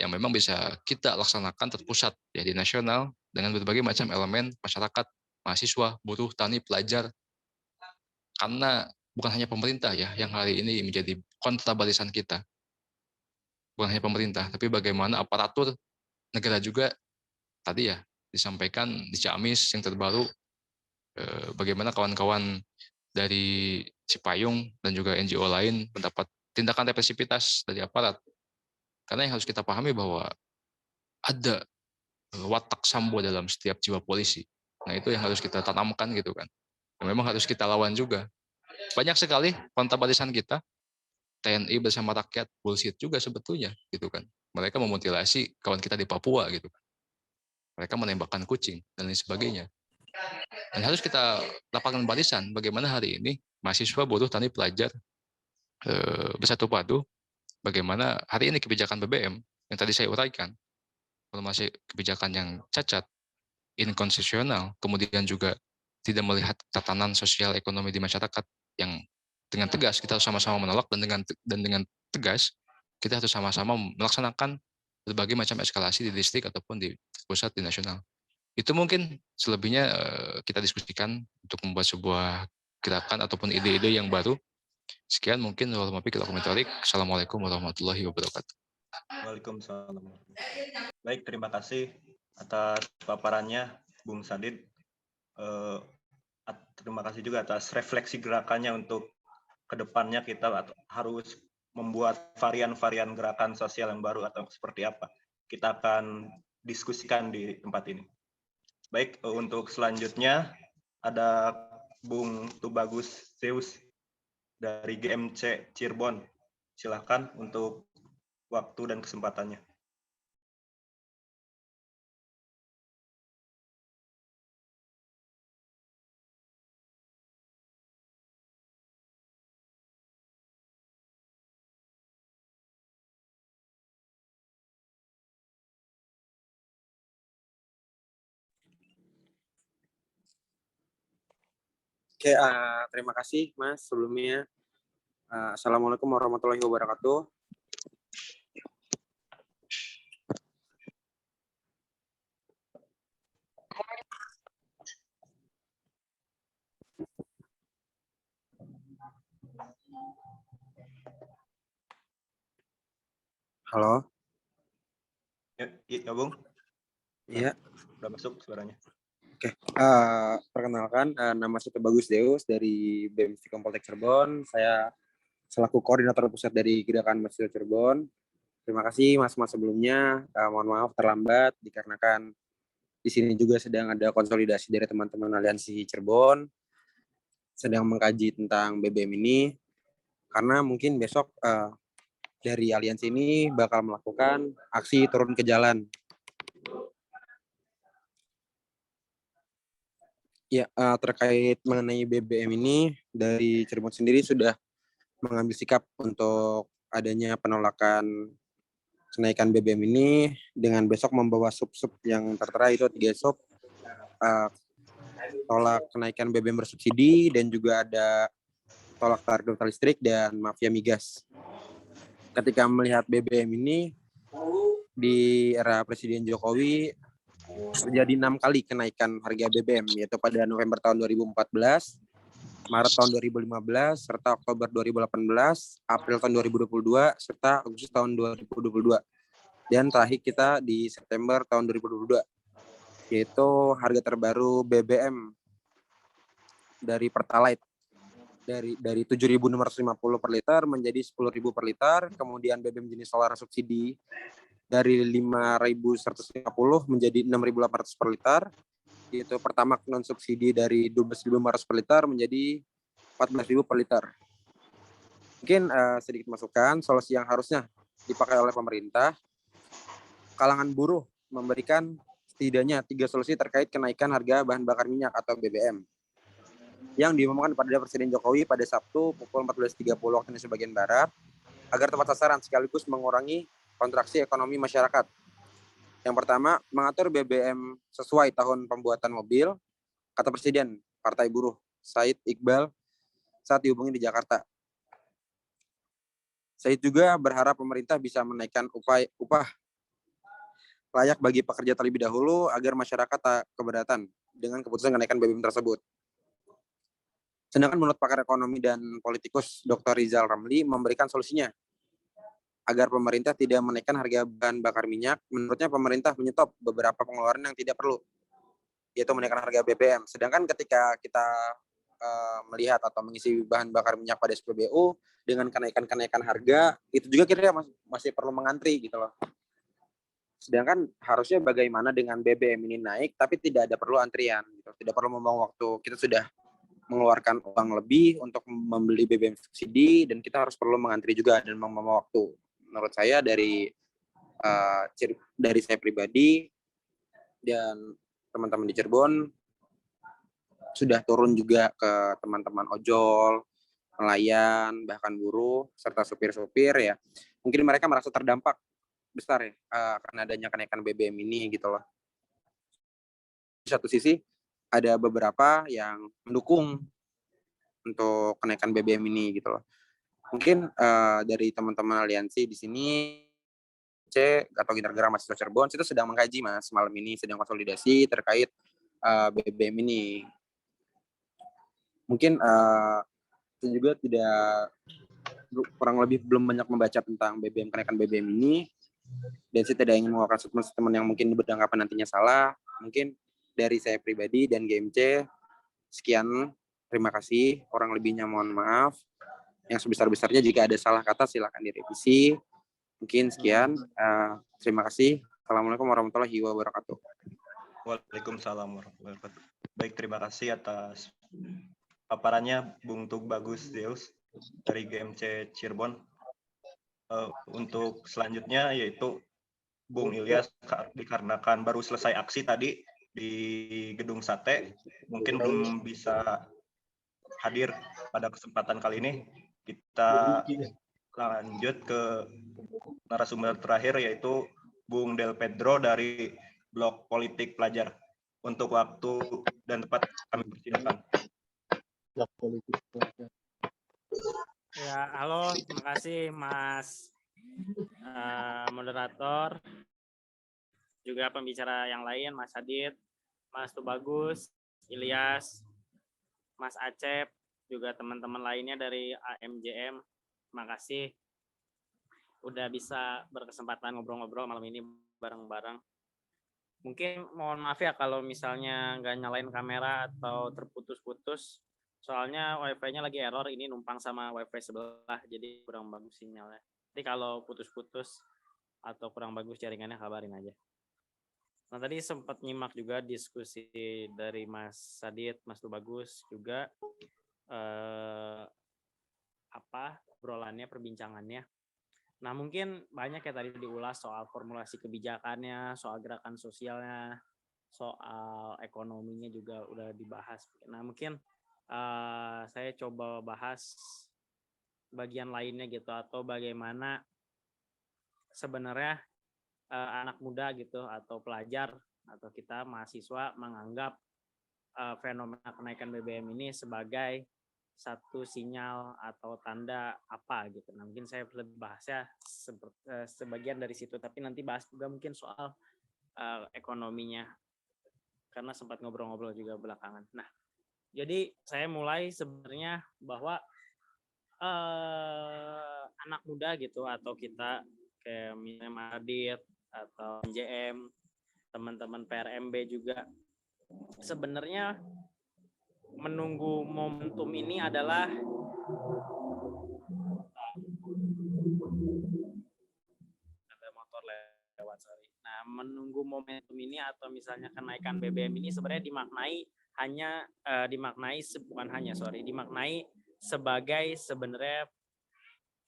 yang memang bisa kita laksanakan terpusat ya di nasional dengan berbagai macam elemen masyarakat, mahasiswa, buruh, tani, pelajar. Karena bukan hanya pemerintah ya yang hari ini menjadi kontrabarisan kita. Bukan hanya pemerintah, tapi bagaimana aparatur negara juga tadi ya disampaikan di Ciamis yang terbaru bagaimana kawan-kawan dari Cipayung dan juga NGO lain mendapat tindakan represivitas dari aparat. Karena yang harus kita pahami bahwa ada watak Sambo dalam setiap jiwa polisi. Nah, itu yang harus kita tanamkan gitu kan. Dan memang harus kita lawan juga. Banyak sekali kontra barisan kita, TNI bersama rakyat, bullshit juga sebetulnya gitu kan. Mereka memutilasi kawan kita di Papua gitu kan. Mereka menembakkan kucing dan lain sebagainya. Dan harus kita rapatkan barisan bagaimana hari ini mahasiswa, buruh, tani, pelajar bersatu padu. Bagaimana hari ini kebijakan BBM yang tadi saya uraikan, formasi kebijakan yang cacat, inkonstitusional, kemudian juga tidak melihat tatanan sosial ekonomi di masyarakat yang dengan tegas kita harus sama-sama menolak, dan dengan tegas kita harus sama-sama melaksanakan berbagai macam eskalasi di distrik ataupun di pusat, di nasional. Itu mungkin selebihnya kita diskusikan untuk membuat sebuah gerakan ataupun ide-ide yang baru. Sekian mungkin Assalamualaikum warahmatullahi wabarakatuh. Waalaikumsalam. Baik, terima kasih atas paparannya, Bung Sadid. Terima kasih juga atas refleksi gerakannya untuk kedepannya kita harus membuat varian-varian gerakan sosial yang baru atau seperti apa. Kita akan diskusikan di tempat ini. Baik, untuk selanjutnya ada Bung Tubagus Zeus dari GMC Cirebon. Silakan untuk waktu dan kesempatannya. Oke, terima kasih Mas sebelumnya. Assalamualaikum warahmatullahi wabarakatuh. Halo. Ya, Bung. Iya. Udah masuk suaranya. Oke, perkenalkan, nama saya Bagus Deus dari BEM Poltek Cirebon. Saya selaku koordinator pusat dari Gerakan Mahasiswa Cirebon. Terima kasih mas-mas sebelumnya. Mohon maaf terlambat dikarenakan di sini juga sedang ada konsolidasi dari teman-teman Aliansi Cirebon, sedang mengkaji tentang BBM ini. Karena mungkin besok dari Aliansi ini bakal melakukan aksi turun ke jalan. Ya, terkait mengenai BBM ini, dari Cirebon sendiri sudah mengambil sikap untuk adanya penolakan kenaikan BBM ini dengan besok membawa sub-sub yang tertera itu 3 sub, tolak kenaikan BBM bersubsidi, dan juga ada tolak tarif listrik dan mafia migas. Ketika melihat BBM ini di era Presiden Jokowi terjadi 6 kali kenaikan harga BBM, yaitu pada November tahun 2014, Maret tahun 2015, serta Oktober 2018, April tahun 2022, serta Agustus tahun 2022. Dan terakhir kita di September tahun 2022, yaitu harga terbaru BBM dari Pertalite dari 7.650 per liter menjadi 10.000 per liter, kemudian BBM jenis solar subsidi dari 5.150 menjadi 6.800 per liter, yaitu Pertamax non subsidi dari 12.500 per liter menjadi 14.000 per liter. Mungkin sedikit masukan solusi yang harusnya dipakai oleh pemerintah. Kalangan buruh memberikan setidaknya 3 solusi terkait kenaikan harga bahan bakar minyak atau BBM yang diumumkan pada Presiden Jokowi pada Sabtu pukul 14.30 waktu Indonesia bagian Barat, agar tepat sasaran sekaligus mengurangi kontraksi ekonomi masyarakat. Yang pertama, mengatur BBM sesuai tahun pembuatan mobil, kata Presiden Partai Buruh Said Iqbal saat dihubungi di Jakarta. Said juga berharap pemerintah bisa menaikkan upah layak bagi pekerja terlebih dahulu agar masyarakat tak keberatan dengan keputusan kenaikan BBM tersebut. Sedangkan menurut pakar ekonomi dan politikus Dr. Rizal Ramli memberikan solusinya agar pemerintah tidak menaikkan harga bahan bakar minyak. Menurutnya pemerintah menyetop beberapa pengeluaran yang tidak perlu. yaitu menaikkan harga BBM. Sedangkan ketika kita melihat atau mengisi bahan bakar minyak pada SPBU dengan kenaikan harga, itu juga kita masih perlu mengantri gitu loh. Sedangkan harusnya bagaimana dengan BBM ini naik tapi tidak ada perlu antrian gitu. Tidak perlu membuang waktu. Kita sudah mengeluarkan uang lebih untuk membeli BBM subsidi dan kita harus perlu mengantri juga dan membuang waktu. Menurut saya dari saya pribadi dan teman-teman di Cirebon sudah turun juga ke teman-teman ojol, nelayan, bahkan buruh, serta supir-supir ya. Mungkin mereka merasa terdampak besar ya karena adanya kenaikan BBM ini gitu loh. Di satu sisi ada beberapa yang mendukung untuk kenaikan BBM ini gitu loh. Mungkin dari teman-teman aliansi di sini atau Ginar Mahasiswa Cirebon itu sedang mengkaji Mas malam ini, sedang konsolidasi terkait BBM ini. Mungkin saya juga kurang lebih belum banyak membaca tentang kenaikan BBM ini, dan saya tidak ingin mengeluarkan statement yang mungkin beranggapan nantinya salah. Mungkin dari saya pribadi dan GMC, sekian, terima kasih. Kurang lebihnya mohon maaf. Yang sebesar-besarnya jika ada salah kata silakan direvisi. Mungkin sekian. Terima kasih. Assalamualaikum warahmatullahi wabarakatuh. Waalaikumsalam warahmatullahi wabarakatuh. Baik, terima kasih atas paparannya Bung Tug Bagus Zeus dari GMC Cirebon. Untuk selanjutnya yaitu Bung Ilyas, dikarenakan baru selesai aksi tadi di Gedung Sate, mungkin belum bisa hadir pada kesempatan kali ini. Kita lanjut ke narasumber terakhir yaitu Bung Del Pedro dari Blok Politik Pelajar. Untuk waktu dan tempat kami persilakan. Ya, halo, terima kasih Mas moderator, juga pembicara yang lain, Mas Adit, Mas Tubagus, Ilyas, Mas Acep, juga teman-teman lainnya dari AMJM. Terima kasih udah bisa berkesempatan ngobrol-ngobrol malam ini bareng-bareng. Mungkin mohon maaf ya kalau misalnya nggak nyalain kamera atau terputus-putus. Soalnya wifi-nya lagi error, ini numpang sama wifi sebelah, jadi kurang bagus sinyalnya. Jadi kalau putus-putus atau kurang bagus jaringannya kabarin aja. Nah tadi sempat nyimak juga diskusi dari Mas Sadit, Mas Tubagus juga obrolannya, perbincangannya. Nah mungkin banyak ya tadi diulas soal formulasi kebijakannya, soal gerakan sosialnya, soal ekonominya juga udah dibahas. Nah mungkin saya coba bahas bagian lainnya gitu, atau bagaimana sebenarnya anak muda gitu atau pelajar atau kita mahasiswa menganggap fenomena kenaikan BBM ini sebagai satu sinyal atau tanda apa gitu. Nah mungkin saya lebih bahasnya sebagian dari situ, tapi nanti bahas juga mungkin soal ekonominya karena sempat ngobrol-ngobrol juga belakangan. Nah jadi saya mulai sebenarnya bahwa anak muda gitu atau kita kayak misalnya Madit atau NJM, teman-teman PRMB juga sebenarnya menunggu momentum ini adalah ada motor lewat, sorry. Nah, menunggu momentum ini atau misalnya kenaikan BBM ini sebenarnya dimaknai sebagai sebenarnya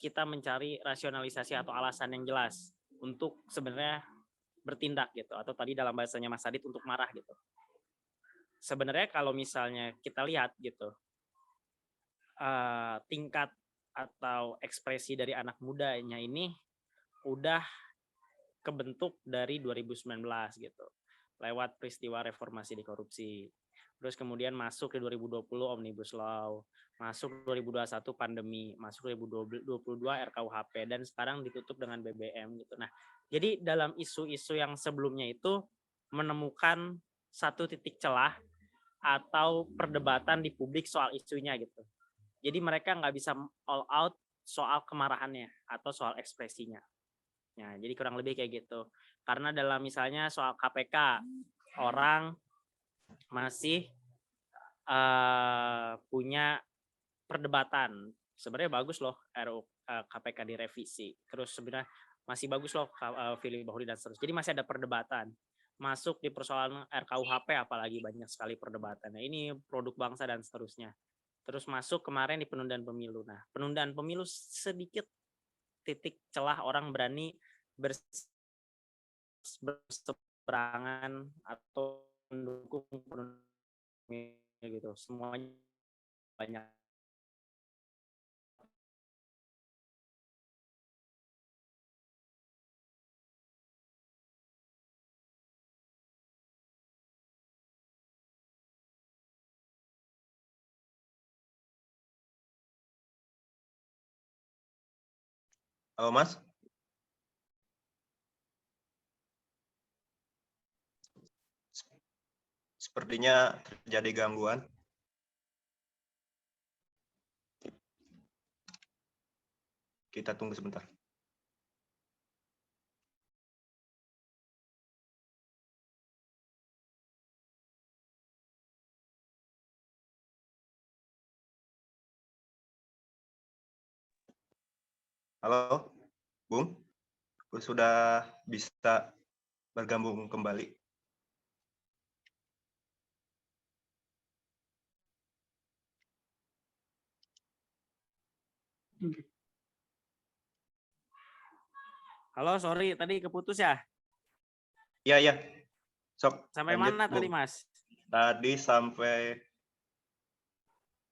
kita mencari rasionalisasi atau alasan yang jelas untuk sebenarnya bertindak gitu, atau tadi dalam bahasanya Mas Adit untuk marah gitu. Sebenarnya kalau misalnya kita lihat gitu, tingkat atau ekspresi dari anak mudanya ini udah kebentuk dari 2019 gitu, lewat peristiwa reformasi di korupsi. Terus kemudian masuk di 2020 Omnibus Law, masuk 2021 pandemi, masuk 2022 RKUHP, dan sekarang ditutup dengan BBM gitu. Nah, jadi dalam isu-isu yang sebelumnya itu menemukan satu titik celah atau perdebatan di publik soal isunya gitu. Jadi mereka nggak bisa all out soal kemarahannya atau soal ekspresinya. Nah, jadi kurang lebih kayak gitu. Karena dalam misalnya soal KPK, orang masih punya perdebatan. Sebenarnya bagus loh RUU KPK direvisi. Terus sebenarnya masih bagus loh Firly Bahuri dan seterusnya. Jadi masih ada perdebatan. Masuk di persoalan RKUHP apalagi banyak sekali perdebatannya. Ini produk bangsa dan seterusnya. Terus masuk kemarin di penundaan pemilu. Nah, penundaan pemilu sedikit titik celah orang berani berseberangan atau mendukung penundaan gitu. Semuanya banyak. Halo Mas, sepertinya terjadi gangguan. Kita tunggu sebentar. Halo, Bung, sudah bisa bergabung kembali. Halo, sorry tadi keputus ya. Iya, iya. Sok, Sampai lanjut, mana tadi, Bung. Mas? Tadi sampai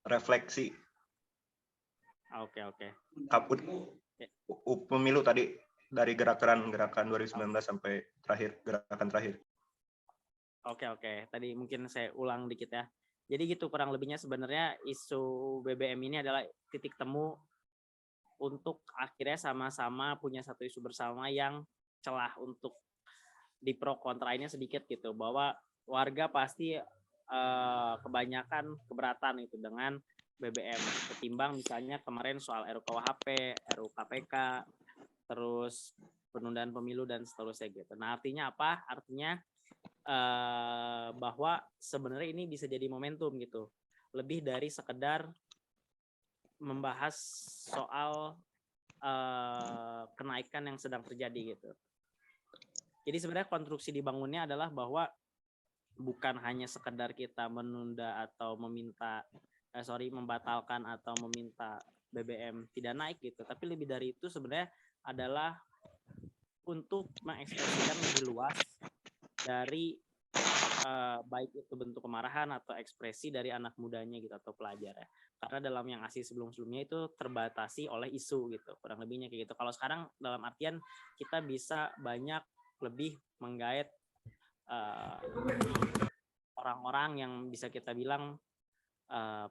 refleksi Oke. kaput pemilu tadi dari gerakan 2019 sampai gerakan terakhir. Oke. Tadi mungkin saya ulang dikit ya. Jadi gitu kurang lebihnya sebenarnya isu BBM ini adalah titik temu untuk akhirnya sama-sama punya satu isu bersama yang celah untuk di pro kontrainnya sedikit gitu, bahwa warga pasti kebanyakan keberatan itu dengan BBM ketimbang misalnya kemarin soal RUKUHP, RUU KPK, terus penundaan pemilu dan seterusnya gitu. Nah artinya apa? Artinya bahwa sebenarnya ini bisa jadi momentum gitu, lebih dari sekedar membahas soal kenaikan yang sedang terjadi gitu. Jadi sebenarnya konstruksi dibangunnya adalah bahwa bukan hanya sekedar kita menunda atau membatalkan atau meminta BBM tidak naik gitu, tapi lebih dari itu sebenarnya adalah untuk mengekspresikan lebih luas dari baik itu bentuk kemarahan atau ekspresi dari anak mudanya gitu atau pelajar ya. Karena dalam yang asli sebelum-sebelumnya itu terbatasi oleh isu gitu, kurang lebihnya kayak gitu. Kalau sekarang dalam artian kita bisa banyak lebih menggait orang-orang yang bisa kita bilang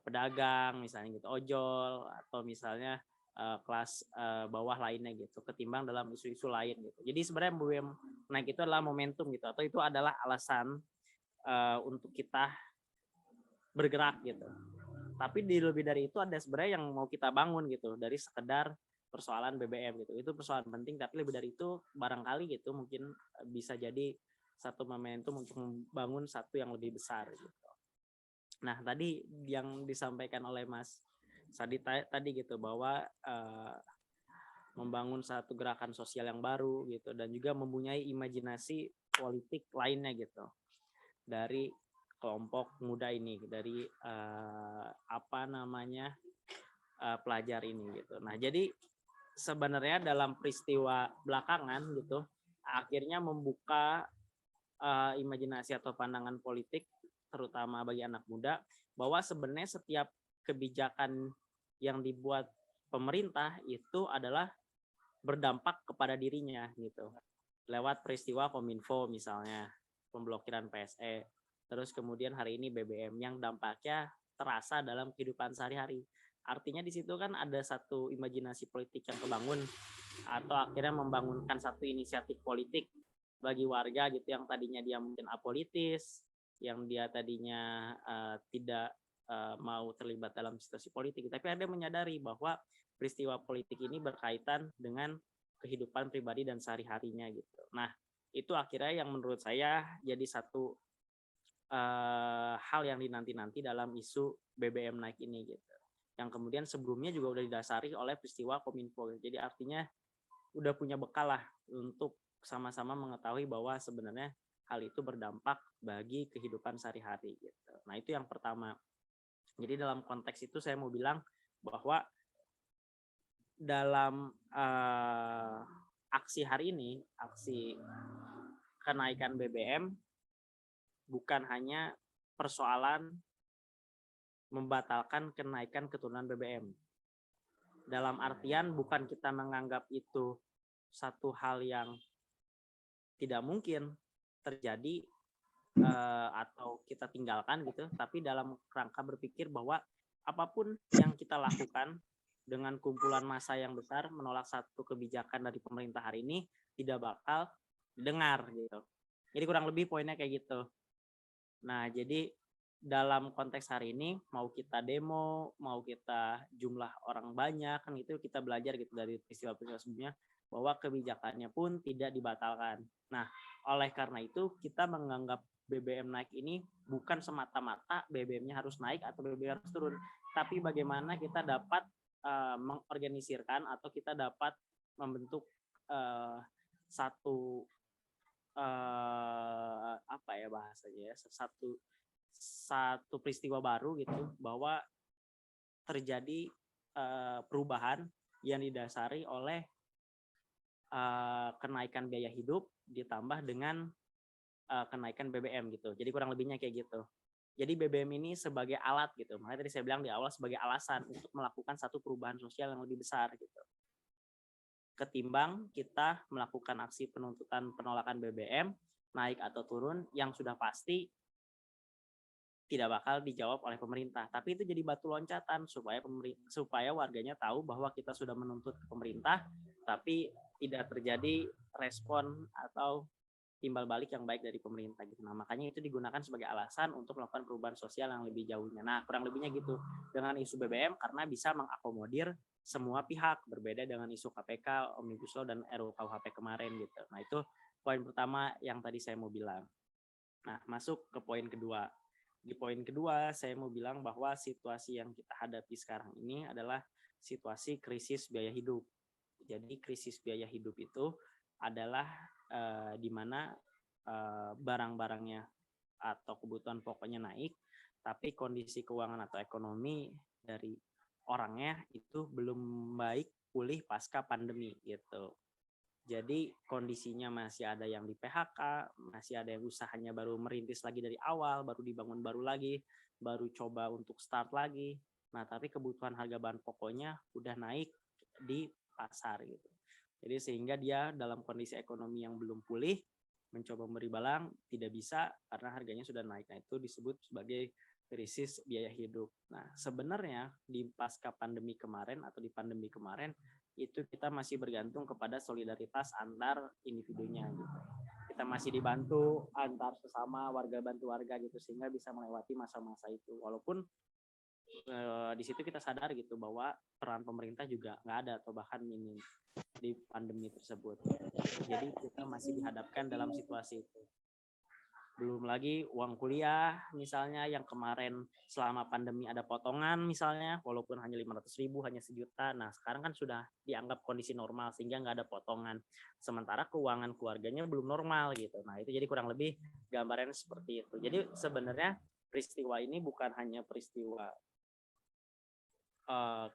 pedagang misalnya gitu, ojol atau misalnya kelas bawah lainnya gitu, ketimbang dalam isu-isu lain gitu. Jadi sebenarnya BBM naik itu adalah momentum gitu, atau itu adalah alasan untuk kita bergerak gitu. Tapi lebih dari itu ada sebenarnya yang mau kita bangun gitu, dari sekedar persoalan BBM gitu. Itu persoalan penting, tapi lebih dari itu barangkali gitu mungkin bisa jadi satu momentum untuk membangun satu yang lebih besar gitu. Nah tadi yang disampaikan oleh Mas Sadi tadi gitu, bahwa membangun satu gerakan sosial yang baru gitu, dan juga mempunyai imajinasi politik lainnya gitu dari kelompok muda ini, dari pelajar ini gitu. Nah jadi sebenarnya dalam peristiwa belakangan gitu akhirnya membuka imajinasi atau pandangan politik terutama bagi anak muda, bahwa sebenarnya setiap kebijakan yang dibuat pemerintah itu adalah berdampak kepada dirinya gitu, lewat peristiwa Kominfo misalnya, pemblokiran PSE, terus kemudian hari ini BBM yang dampaknya terasa dalam kehidupan sehari-hari. Artinya di situ kan ada satu imajinasi politik yang kebangun, atau akhirnya membangunkan satu inisiatif politik bagi warga gitu, yang tadinya dia mungkin apolitis, yang dia tadinya tidak mau terlibat dalam situasi politik, tapi ada menyadari bahwa peristiwa politik ini berkaitan dengan kehidupan pribadi dan sehari-harinya gitu. Nah itu akhirnya yang menurut saya jadi satu hal yang dinanti-nanti dalam isu BBM naik ini gitu. Yang kemudian sebelumnya juga udah didasari oleh peristiwa Kominfo. Jadi artinya udah punya bekal lah untuk sama-sama mengetahui bahwa sebenarnya hal itu berdampak bagi kehidupan sehari-hari gitu. Nah, itu yang pertama. Jadi dalam konteks itu saya mau bilang bahwa dalam aksi hari ini, aksi kenaikan BBM bukan hanya persoalan membatalkan kenaikan keturunan BBM. Dalam artian bukan kita menganggap itu satu hal yang tidak mungkin terjadi atau kita tinggalkan gitu, tapi dalam rangka berpikir bahwa apapun yang kita lakukan dengan kumpulan massa yang besar menolak satu kebijakan dari pemerintah hari ini tidak bakal didengar gitu. Jadi kurang lebih poinnya kayak gitu. Nah, jadi dalam konteks hari ini mau kita demo, mau kita jumlah orang banyak kan itu kita belajar gitu dari peristiwa-peristiwa sebelumnya bahwa kebijakannya pun tidak dibatalkan. Nah, oleh karena itu kita menganggap BBM naik ini bukan semata-mata BBM-nya harus naik atau BBM harus turun, tapi bagaimana kita dapat mengorganisirkan atau kita dapat membentuk satu apa ya bahasanya ya, satu peristiwa baru gitu bahwa terjadi perubahan yang didasari oleh kenaikan biaya hidup ditambah dengan kenaikan BBM gitu. Jadi kurang lebihnya kayak gitu. Jadi BBM ini sebagai alat gitu. Makanya tadi saya bilang di awal sebagai alasan untuk melakukan satu perubahan sosial yang lebih besar gitu. Ketimbang kita melakukan aksi penuntutan penolakan BBM naik atau turun yang sudah pasti tidak bakal dijawab oleh pemerintah. Tapi itu jadi batu loncatan supaya warganya tahu bahwa kita sudah menuntut ke pemerintah, tapi tidak terjadi respon atau timbal balik yang baik dari pemerintah gitu. Nah, makanya itu digunakan sebagai alasan untuk melakukan perubahan sosial yang lebih jauhnya. Nah, kurang lebihnya gitu dengan isu BBM karena bisa mengakomodir semua pihak, berbeda dengan isu KPK, Omnibus Law dan RUU KUHP kemarin gitu. Nah, itu poin pertama yang tadi saya mau bilang. Nah, masuk ke poin kedua. Di poin kedua, saya mau bilang bahwa situasi yang kita hadapi sekarang ini adalah situasi krisis biaya hidup. Jadi krisis biaya hidup itu adalah di mana barang-barangnya atau kebutuhan pokoknya naik, tapi kondisi keuangan atau ekonomi dari orangnya itu belum baik pulih pasca pandemi gitu. Jadi kondisinya masih ada yang di PHK, masih ada yang usahanya baru merintis lagi dari awal, baru dibangun baru lagi, baru coba untuk start lagi. Nah, tapi kebutuhan harga bahan pokoknya udah naik di pasar gitu. Jadi sehingga dia dalam kondisi ekonomi yang belum pulih, mencoba memberi barang tidak bisa karena harganya sudah naik. Nah, itu disebut sebagai krisis biaya hidup. Nah, sebenarnya di pasca pandemi kemarin atau di pandemi kemarin itu kita masih bergantung kepada solidaritas antar individunya gitu. Kita masih dibantu antar sesama warga bantu warga gitu sehingga bisa melewati masa-masa itu. Walaupun di situ kita sadar gitu bahwa peran pemerintah juga nggak ada atau bahkan minim di pandemi tersebut. Jadi kita masih dihadapkan dalam situasi itu. Belum lagi uang kuliah misalnya yang kemarin selama pandemi ada potongan misalnya walaupun hanya 500.000 hanya sejuta. Nah sekarang kan sudah dianggap kondisi normal sehingga nggak ada potongan. Sementara keuangan keluarganya belum normal gitu. Nah itu jadi kurang lebih gambarannya seperti itu. Jadi sebenarnya peristiwa ini bukan hanya peristiwa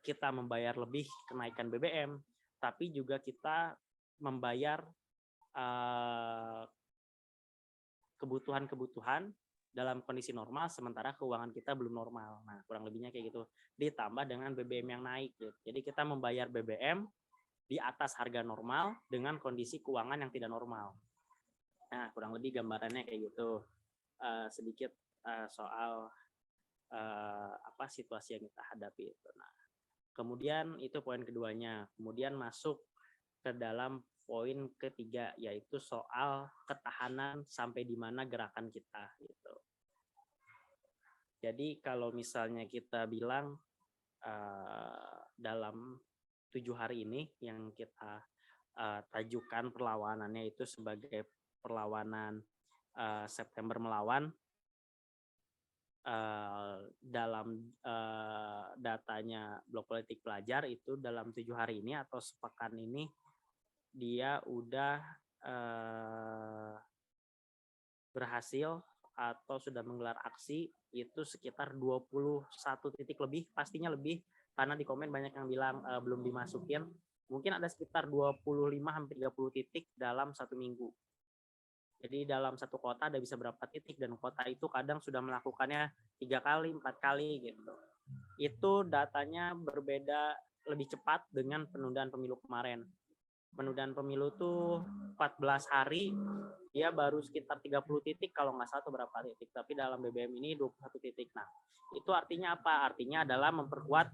kita membayar lebih kenaikan BBM, tapi juga kita membayar kebutuhan-kebutuhan dalam kondisi normal sementara keuangan kita belum normal. Nah, kurang lebihnya kayak gitu. Ditambah dengan BBM yang naik gitu. Jadi kita membayar BBM di atas harga normal dengan kondisi keuangan yang tidak normal. Nah, kurang lebih gambarannya kayak gitu. Sedikit soal apa situasi yang kita hadapi itu. Nah, kemudian itu poin keduanya. Kemudian masuk ke dalam poin ketiga yaitu soal ketahanan sampai di mana gerakan kita gitu. Jadi kalau misalnya kita bilang dalam 7 hari ini yang kita tajukan perlawanannya itu sebagai perlawanan September melawan, dalam datanya Blok Politik Pelajar itu dalam 7 hari ini atau sepekan ini dia udah berhasil atau sudah menggelar aksi itu sekitar 21 titik lebih, pastinya lebih karena di komen banyak yang bilang belum dimasukin. Mungkin ada sekitar 25 sampai 30 titik dalam 1 minggu. Jadi dalam satu kota ada bisa berapa titik dan kota itu kadang sudah melakukannya 3 kali, 4 kali gitu. Itu datanya berbeda lebih cepat dengan penundaan pemilu kemarin. Penundaan pemilu tuh 14 hari, dia baru sekitar 30 titik kalau nggak salah atau berapa titik. Tapi dalam BBM ini 21 titik. Nah, itu artinya apa? Artinya adalah memperkuat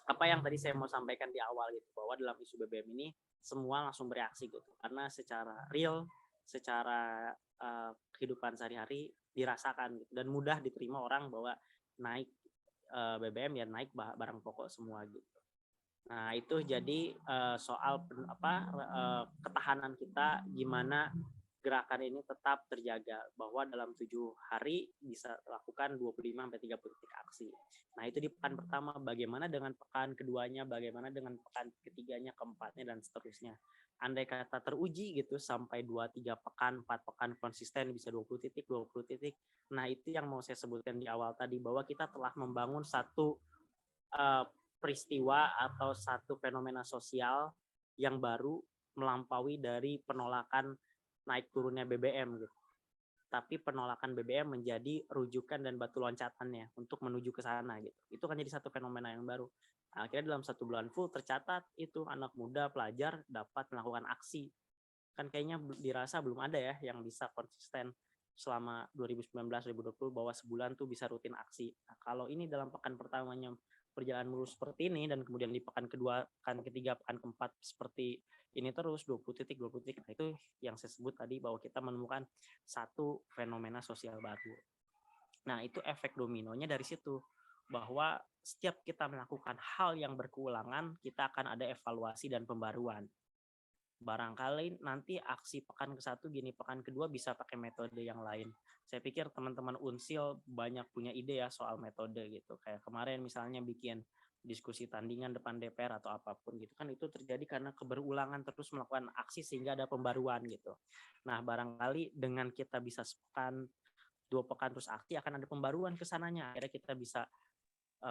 apa yang tadi saya mau sampaikan di awal gitu, bahwa dalam isu BBM ini semua langsung bereaksi gitu. Karena secara real, secara kehidupan sehari-hari dirasakan gitu, dan mudah diterima orang bahwa naik BBM ya naik barang pokok semua gitu. Nah itu jadi soal ketahanan kita, gimana gerakan ini tetap terjaga bahwa dalam 7 hari bisa lakukan 25-30 titik aksi. Nah itu di pekan pertama, bagaimana dengan pekan keduanya, bagaimana dengan pekan ketiganya, keempatnya, dan seterusnya. Andai kata teruji gitu sampai 2-3 pekan, 4 pekan konsisten bisa 20 titik, 20 titik. Nah itu yang mau saya sebutkan di awal tadi, bahwa kita telah membangun satu peristiwa atau satu fenomena sosial yang baru melampaui dari penolakan naik turunnya BBM gitu. Tapi penolakan BBM menjadi rujukan dan batu loncatannya untuk menuju ke sana gitu. Itu kan jadi satu fenomena yang baru. Akhirnya dalam 1 bulan full tercatat itu anak muda pelajar dapat melakukan aksi. Kan kayaknya dirasa belum ada ya yang bisa konsisten selama 2019-2020 bahwa sebulan tuh bisa rutin aksi. Nah, kalau ini dalam pekan pertamanya berjalan mulus seperti ini dan kemudian di pekan kedua, pekan ketiga, pekan keempat seperti ini terus 20 titik. Nah, itu yang saya sebut tadi bahwa kita menemukan satu fenomena sosial baru. Nah, itu efek dominonya dari situ, bahwa setiap kita melakukan hal yang berkeulangan, kita akan ada evaluasi dan pembaruan. Barangkali nanti aksi pekan ke-1 gini, pekan kedua bisa pakai metode yang lain. Saya pikir teman-teman Unsil banyak punya ide ya soal metode gitu. Kayak kemarin misalnya bikin diskusi tandingan depan DPR atau apapun gitu kan, itu terjadi karena keberulangan terus melakukan aksi sehingga ada pembaruan gitu. Nah, barangkali dengan kita bisa sepekan, 2 pekan terus aksi akan ada pembaruan ke sananya. Akhirnya kita bisa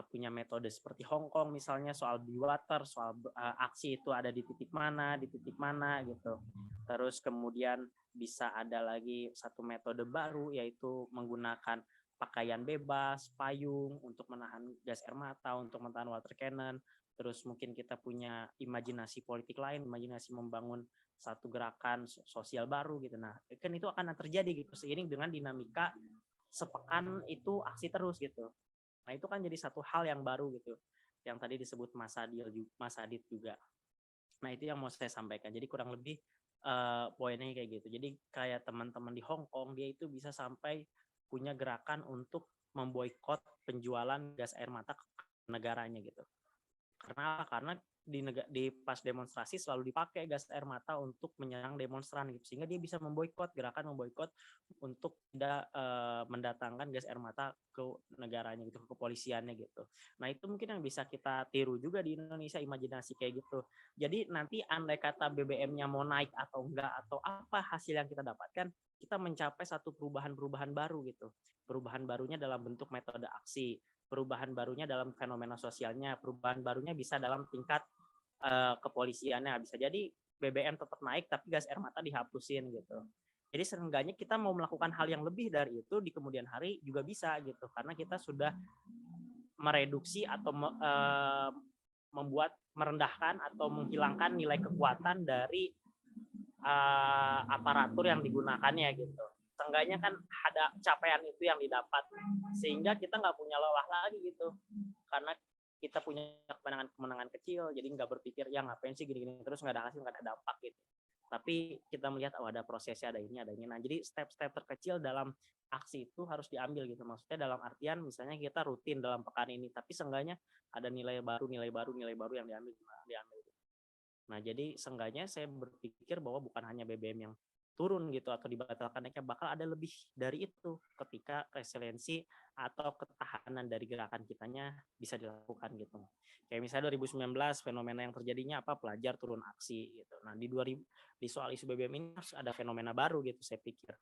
punya metode seperti Hong Kong misalnya soal Bwater, soal aksi itu ada di titik mana gitu. Terus kemudian bisa ada lagi satu metode baru, yaitu menggunakan pakaian bebas, payung untuk menahan gas air mata, untuk menahan water cannon. Terus mungkin kita punya imajinasi politik lain, imajinasi membangun satu gerakan sosial baru gitu. Nah, kan itu akan terjadi gitu seiring dengan dinamika sepekan itu aksi terus gitu. Nah itu kan jadi satu hal yang baru gitu, yang tadi disebut Mas Adit juga. Nah itu yang mau saya sampaikan. Jadi kurang lebih poinnya kayak gitu. Jadi kayak teman-teman di Hong Kong, dia itu bisa sampai punya gerakan untuk memboikot penjualan gas air mata ke negaranya gitu. Karena di pas demonstrasi selalu dipakai gas air mata untuk menyerang demonstran gitu, sehingga dia bisa memboikot, gerakan memboikot untuk tidak mendatangkan gas air mata ke negaranya gitu, ke kepolisiannya gitu. Nah itu mungkin yang bisa kita tiru juga di Indonesia, imajinasi kayak gitu. Jadi nanti andai kata BBM-nya mau naik atau enggak atau apa hasil yang kita dapatkan, kita mencapai satu perubahan baru gitu. Perubahan barunya dalam bentuk metode aksi, perubahan barunya dalam fenomena sosialnya, perubahan barunya bisa dalam tingkat kepolisiannya. Bisa jadi BBM tetap naik tapi gas air mata dihapusin gitu. Jadi seenggaknya kita mau melakukan hal yang lebih dari itu di kemudian hari juga bisa gitu, karena kita sudah mereduksi atau merendahkan atau menghilangkan nilai kekuatan dari aparatur yang digunakannya gitu. Seenggaknya kan ada capaian itu yang didapat, sehingga kita nggak punya lelah lagi gitu, karena kita punya kemenangan kecil, jadi nggak berpikir ya ngapain sih gini-gini terus nggak ada hasil, nggak ada dampak gitu. Tapi kita melihat ada prosesnya, ada ini. Nah jadi step-step terkecil dalam aksi itu harus diambil gitu. Maksudnya dalam artian misalnya kita rutin dalam pekan ini, tapi seenggaknya ada nilai baru yang diambil. Nah jadi seenggaknya saya berpikir bahwa bukan hanya BBM yang turun gitu atau dibatalkan naiknya, bakal ada lebih dari itu ketika resiliensi atau ketahanan dari gerakan kitanya bisa dilakukan gitu. Kayak misalnya 2019 fenomena yang terjadinya apa, pelajar turun aksi gitu. Nah di soal isu BBM ini harus ada fenomena baru gitu saya pikir.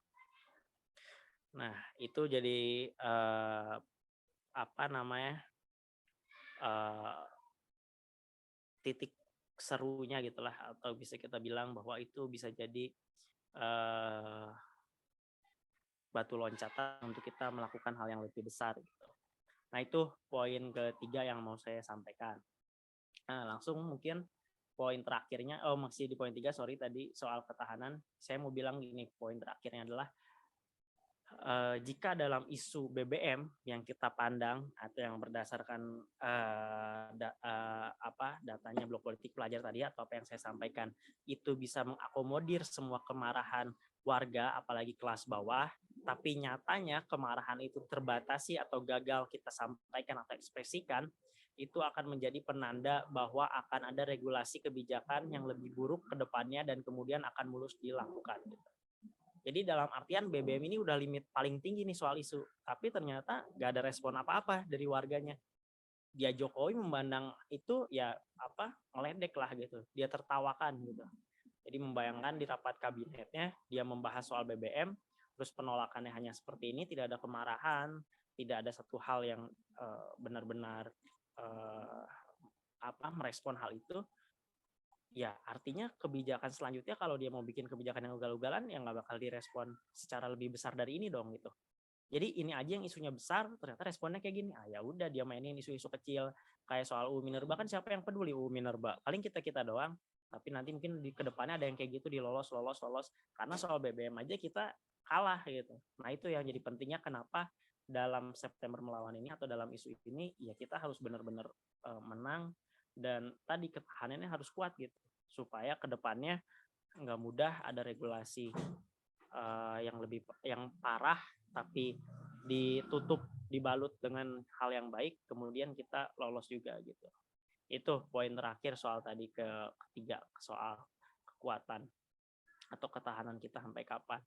Nah itu jadi apa namanya titik serunya gitulah, atau bisa kita bilang bahwa itu bisa jadi batu loncatan untuk kita melakukan hal yang lebih besar gitu. Nah itu poin ketiga yang mau saya sampaikan. Nah langsung mungkin poin terakhirnya, masih di poin 3, sorry tadi soal ketahanan. Saya mau bilang gini, poin terakhirnya adalah jika dalam isu BBM yang kita pandang atau yang berdasarkan datanya Blok Politik Pelajar tadi atau apa yang saya sampaikan itu bisa mengakomodir semua kemarahan warga apalagi kelas bawah, tapi nyatanya kemarahan itu terbatasi atau gagal kita sampaikan atau ekspresikan, itu akan menjadi penanda bahwa akan ada regulasi kebijakan yang lebih buruk ke depannya dan kemudian akan mulus dilakukan gitu. Jadi dalam artian BBM ini udah limit paling tinggi nih soal isu, tapi ternyata nggak ada respon apa-apa dari warganya. Dia Jokowi memandang itu ya ngeledek lah gitu, dia tertawakan gitu. Jadi membayangkan di rapat kabinetnya dia membahas soal BBM, terus penolakannya hanya seperti ini, tidak ada kemarahan, tidak ada satu hal yang benar-benar merespon hal itu. Ya artinya kebijakan selanjutnya kalau dia mau bikin kebijakan yang ugal-ugalan ya nggak bakal direspon secara lebih besar dari ini dong gitu. Jadi ini aja yang isunya besar ternyata responnya kayak gini, ya udah dia mainin isu-isu kecil kayak soal UU Minerba, kan siapa yang peduli UU Minerba, paling kita doang, tapi nanti mungkin di kedepannya ada yang kayak gitu lolos karena soal BBM aja kita kalah gitu. Nah itu yang jadi pentingnya kenapa dalam September Melawan ini atau dalam isu ini ya kita harus benar-benar menang. Dan tadi ketahanannya harus kuat gitu supaya kedepannya nggak mudah ada regulasi yang parah tapi ditutup dibalut dengan hal yang baik kemudian kita lolos juga gitu. Itu poin terakhir soal tadi ketiga soal kekuatan atau ketahanan kita sampai kapan.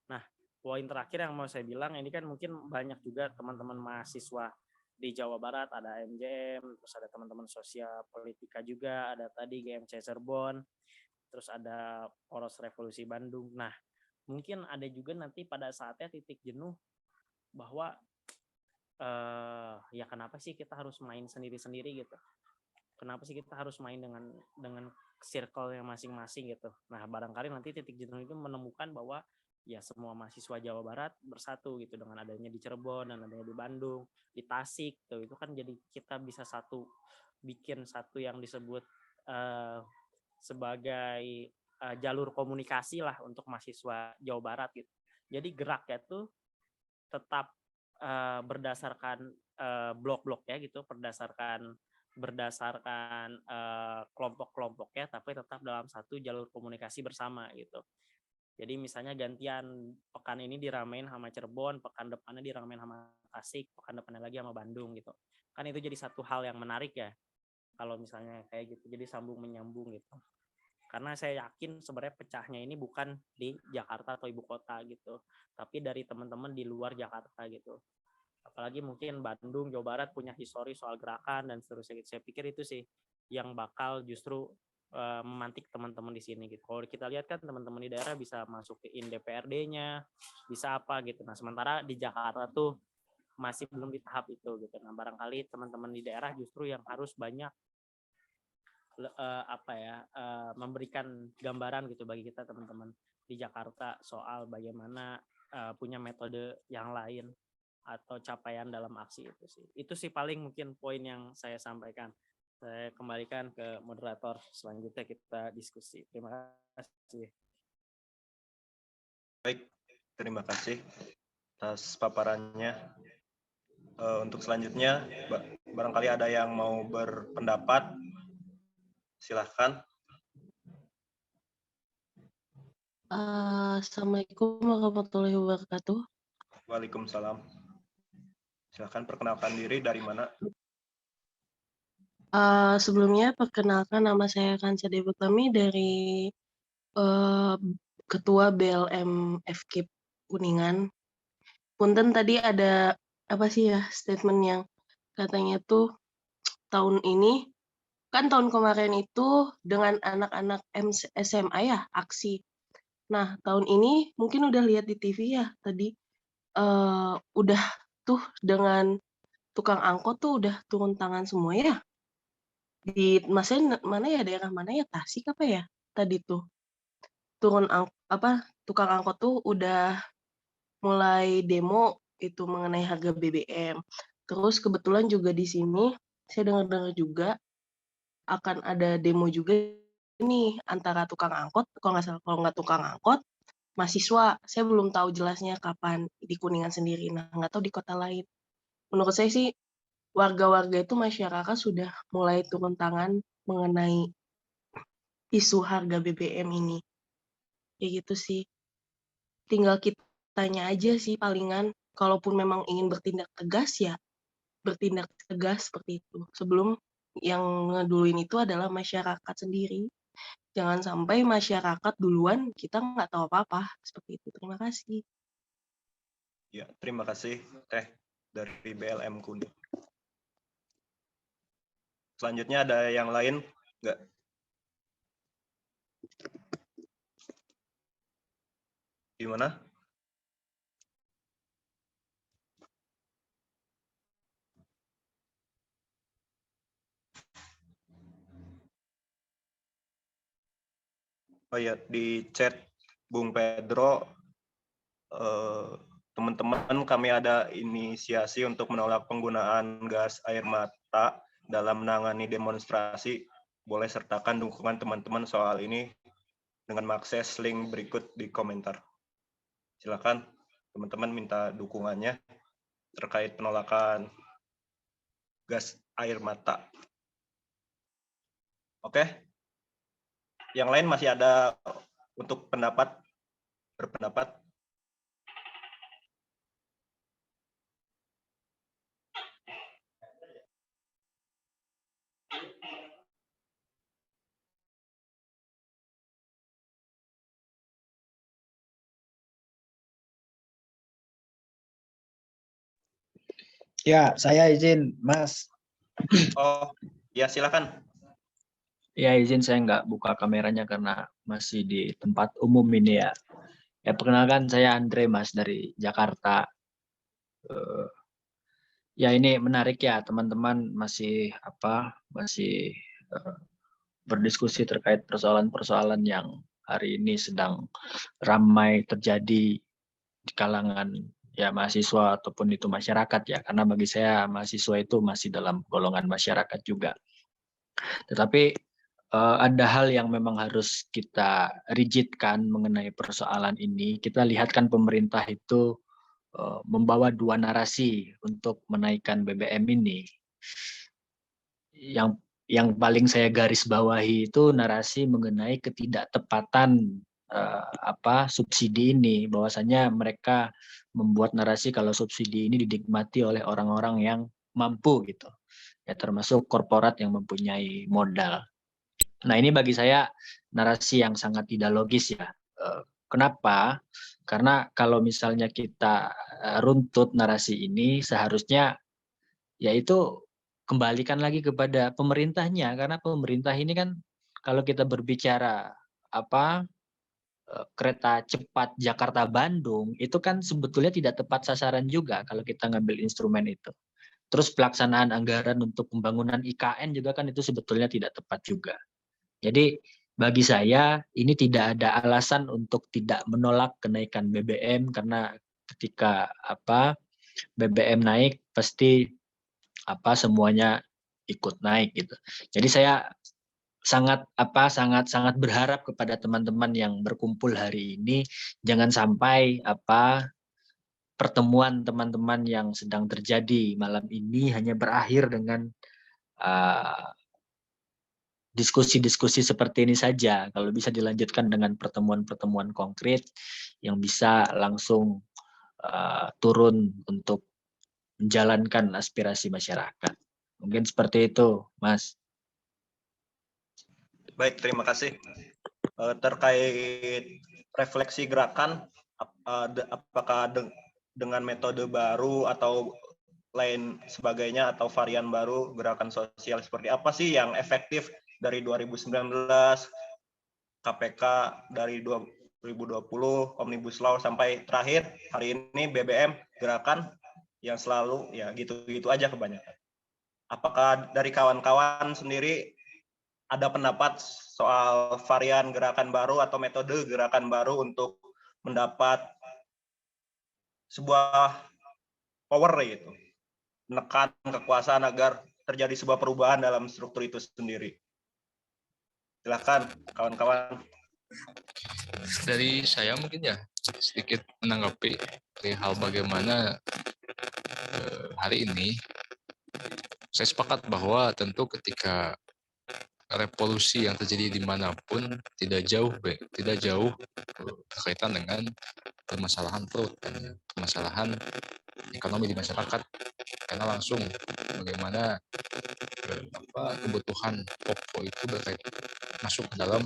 Nah poin terakhir yang mau saya bilang ini kan mungkin banyak juga teman-teman mahasiswa di Jawa Barat, ada MJM, terus ada teman-teman sosial politika juga, ada tadi GMC Cirebon, terus ada Poros Revolusi Bandung. Nah, mungkin ada juga nanti pada saatnya titik jenuh bahwa ya kenapa sih kita harus main sendiri-sendiri gitu? Kenapa sih kita harus main dengan circle yang masing-masing gitu? Nah, barangkali nanti titik jenuh itu menemukan bahwa ya semua mahasiswa Jawa Barat bersatu gitu dengan adanya di Cirebon dan adanya di Bandung, di Tasik tuh itu kan jadi kita bisa bikin satu yang disebut sebagai jalur komunikasi lah untuk mahasiswa Jawa Barat gitu. Jadi geraknya tuh tetap berdasarkan blok-blok ya gitu, berdasarkan kelompok-kelompoknya tapi tetap dalam satu jalur komunikasi bersama gitu. Jadi misalnya gantian pekan ini diramein sama Cirebon, pekan depannya diramein sama Tasik, pekan depannya lagi sama Bandung gitu. Kan itu jadi satu hal yang menarik ya. Kalau misalnya kayak gitu, jadi sambung menyambung gitu. Karena saya yakin sebenarnya pecahnya ini bukan di Jakarta atau ibu kota gitu, tapi dari teman-teman di luar Jakarta gitu. Apalagi mungkin Bandung, Jawa Barat punya histori soal gerakan dan seterusnya gitu. Saya pikir itu sih yang bakal justru memantik teman-teman di sini gitu. Kalau kita lihat kan teman-teman di daerah bisa masukin DPRD-nya, bisa apa gitu. Nah, sementara di Jakarta tuh masih belum di tahap itu gitu. Nah, barangkali teman-teman di daerah justru yang harus banyak memberikan gambaran gitu bagi kita teman-teman di Jakarta soal bagaimana punya metode yang lain atau capaian dalam aksi itu sih. Itu sih paling mungkin poin yang saya sampaikan. Saya kembalikan ke moderator, selanjutnya kita diskusi. Terima kasih. Baik, terima kasih atas paparannya. Untuk selanjutnya, barangkali ada yang mau berpendapat, silahkan. Assalamualaikum warahmatullahi wabarakatuh. Waalaikumsalam. Silahkan perkenalkan diri, dari mana? Sebelumnya perkenalkan nama saya Kansa Dewi Utami dari Ketua BLM FKIP Kuningan. Punten tadi ada apa sih ya statement yang katanya tuh tahun ini, kan tahun kemarin itu dengan anak-anak SMA ya aksi. Nah tahun ini mungkin udah lihat di TV ya tadi, udah tuh dengan tukang angkot tuh udah turun tangan semua ya. Di mana ya, daerah mana ya, Tasik apa ya tadi tuh, tukang angkot tuh udah mulai demo itu mengenai harga BBM. Terus kebetulan juga di sini saya dengar-dengar juga akan ada demo juga nih antara tukang angkot, kalau nggak tukang angkot, mahasiswa. Saya belum tahu jelasnya kapan di Kuningan sendiri. Nah, nggak tahu di kota lain. Menurut saya sih warga-warga itu masyarakat sudah mulai turun tangan mengenai isu harga BBM ini. Kayak gitu sih. Tinggal kitanya aja sih palingan, kalaupun memang ingin bertindak tegas ya bertindak tegas seperti itu. Sebelum yang ngeduluin itu adalah masyarakat sendiri. Jangan sampai masyarakat duluan, kita nggak tahu apa-apa. Seperti itu. Terima kasih. Ya, terima kasih Teh dari BLM Kuning. Selanjutnya ada yang lain nggak? Gimana? Oh ya, di chat Bung Pedro, teman-teman kami ada inisiasi untuk menolak penggunaan gas air mata dalam menangani demonstrasi. Boleh sertakan dukungan teman-teman soal ini dengan mengakses link berikut di komentar. Silakan teman-teman minta dukungannya terkait penolakan gas air mata. Oke? Yang lain masih ada untuk berpendapat. Ya, saya izin, Mas. Oh, ya silakan. Ya, izin saya nggak buka kameranya karena masih di tempat umum ini ya. Ya, perkenalkan saya Andre, Mas, dari Jakarta. Ya, ini menarik ya, teman-teman masih berdiskusi terkait persoalan-persoalan yang hari ini sedang ramai terjadi di kalangan ya mahasiswa ataupun itu masyarakat ya. Karena bagi saya mahasiswa itu masih dalam golongan masyarakat juga. Tetapi ada hal yang memang harus kita rigidkan mengenai persoalan ini. Kita lihat kan pemerintah itu membawa dua narasi untuk menaikkan BBM ini. Yang paling saya garis bawahi itu narasi mengenai ketidaktepatan subsidi ini, bahwasanya mereka membuat narasi kalau subsidi ini dinikmati oleh orang-orang yang mampu gitu. Ya, termasuk korporat yang mempunyai modal. Nah, ini bagi saya narasi yang sangat tidak logis ya. Kenapa? Karena kalau misalnya kita runtut narasi ini, seharusnya yaitu kembalikan lagi kepada pemerintahnya, karena pemerintah ini kan kalau kita berbicara kereta cepat Jakarta-Bandung, itu kan sebetulnya tidak tepat sasaran juga kalau kita ngambil instrumen itu. Terus pelaksanaan anggaran untuk pembangunan IKN juga kan itu sebetulnya tidak tepat juga. Jadi bagi saya ini tidak ada alasan untuk tidak menolak kenaikan BBM, karena ketika BBM naik pasti semuanya ikut naik gitu. Jadi saya sangat berharap kepada teman-teman yang berkumpul hari ini, jangan sampai pertemuan teman-teman yang sedang terjadi malam ini hanya berakhir dengan diskusi-diskusi seperti ini saja. Kalau bisa dilanjutkan dengan pertemuan-pertemuan konkret yang bisa langsung turun untuk menjalankan aspirasi masyarakat. Mungkin seperti itu, Mas. Baik, terima kasih. Terkait refleksi gerakan, apakah dengan metode baru atau lain sebagainya atau varian baru gerakan sosial seperti apa sih yang efektif dari 2019, KPK dari 2020, Omnibus Law sampai terakhir hari ini BBM gerakan yang selalu ya gitu-gitu aja kebanyakan. Apakah dari kawan-kawan sendiri ada pendapat soal varian gerakan baru atau metode gerakan baru untuk mendapat sebuah power gitu, menekan kekuasaan agar terjadi sebuah perubahan dalam struktur itu sendiri? Silakan kawan-kawan. Dari saya mungkin ya sedikit menanggapi hal bagaimana hari ini saya sepakat bahwa tentu ketika revolusi yang terjadi dimanapun tidak jauh berkaitan dengan permasalahan perut dan permasalahan ekonomi di masyarakat, karena langsung bagaimana kebutuhan pokok itu masuk ke dalam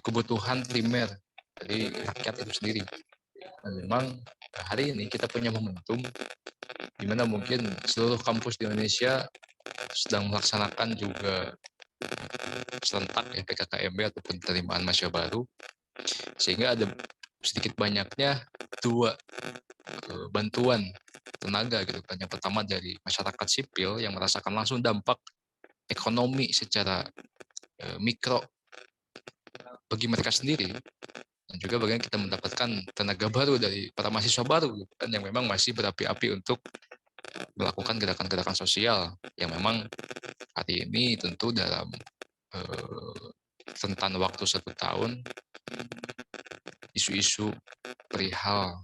kebutuhan primer dari rakyat itu sendiri. Dan memang hari ini kita punya momentum di mana mungkin seluruh kampus di Indonesia sedang melaksanakan juga serentak ya PKKMB ataupun penerimaan mahasiswa baru, sehingga ada sedikit banyaknya dua bantuan tenaga gitu kan. Yang pertama dari masyarakat sipil yang merasakan langsung dampak ekonomi secara mikro bagi mereka sendiri, dan juga bagaimana kita mendapatkan tenaga baru dari para mahasiswa baru gitu kan, yang memang masih berapi-api untuk melakukan gerakan-gerakan sosial yang memang hari ini tentu dalam rentan waktu 1 tahun isu-isu perihal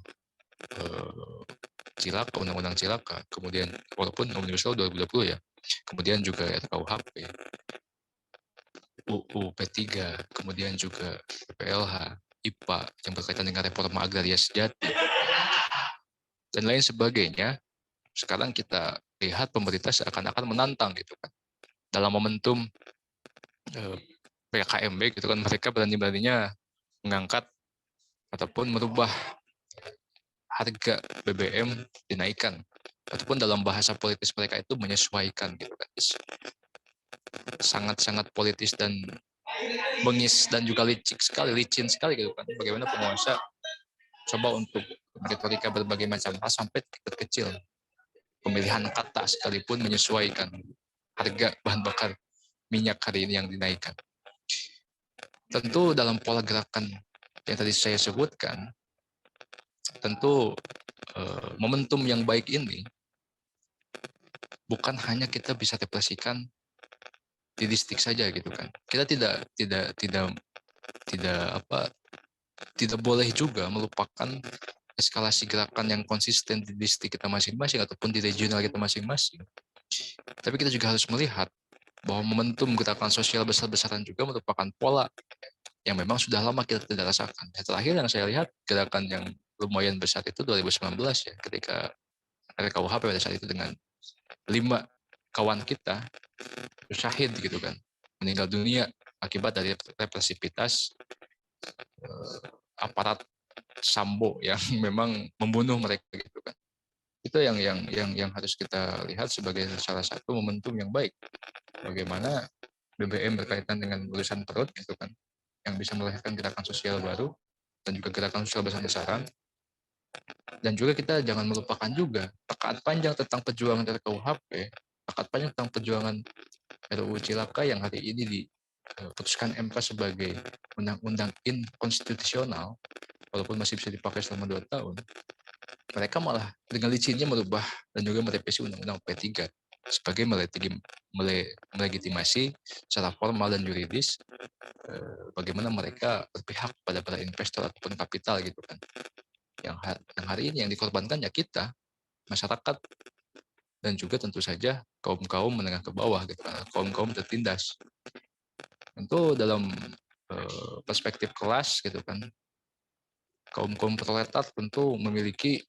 Cilaka, Undang-Undang Cilaka, kemudian walaupun Omnibus Law 2020 ya, kemudian juga RKUHP, UU P3, kemudian juga PPLH, IPA yang berkaitan dengan reforma agraria sejati, dan lain sebagainya. Sekarang kita lihat pemerintah seakan-akan menantang gitu kan. Dalam momentum PKKMB gitu kan, mereka berani-beraninya mengangkat ataupun merubah harga BBM dinaikkan, ataupun dalam bahasa politis mereka itu menyesuaikan gitu kan. Sangat-sangat politis dan bengis dan juga licin sekali gitu kan. Bagaimana penguasa coba untuk retorika berbagai macam hal sampai kecil pemilihan kata sekalipun menyesuaikan harga bahan bakar minyak hari ini yang dinaikkan. Tentu dalam pola gerakan yang tadi saya sebutkan, tentu momentum yang baik ini bukan hanya kita bisa refleksikan di distrik saja gitu kan. Kita tidak boleh juga melupakan eskalasi gerakan yang konsisten di distrik kita masing-masing ataupun di regional kita masing-masing. Tapi kita juga harus melihat bahwa momentum gerakan sosial besar-besaran juga merupakan pola yang memang sudah lama kita tidak rasakan. Terakhir yang saya lihat gerakan yang lumayan besar itu 2019 ya, ketika RKUHP pada saat itu dengan 5 kawan kita syahid gitu kan, meninggal dunia akibat dari represivitas aparat Sambo yang memang membunuh mereka gitu kan. Itu yang harus kita lihat sebagai salah satu momentum yang baik. Bagaimana BBM berkaitan dengan urusan perut gitu kan, yang bisa melahirkan gerakan sosial baru dan juga gerakan sosial besar-besaran. Dan juga kita jangan melupakan juga pekaan panjang tentang perjuangan RKUHP, pekaan panjang tentang perjuangan RUU Cilaka yang hari ini diputuskan MK sebagai undang-undang inkonstitusional, walaupun masih bisa dipakai selama 2 tahun. Mereka malah dengan licinnya merubah dan juga merevisi Undang-Undang P3 sebagai melegitimasi secara formal dan yuridis bagaimana mereka berpihak pada para investor ataupun kapital gitu kan. Yang hari ini yang dikorbankan ya kita, masyarakat, dan juga tentu saja kaum-kaum menengah ke bawah gitu kan, kaum-kaum tertindas. Tentu dalam perspektif kelas gitu kan, kaum-kaum proletar tentu memiliki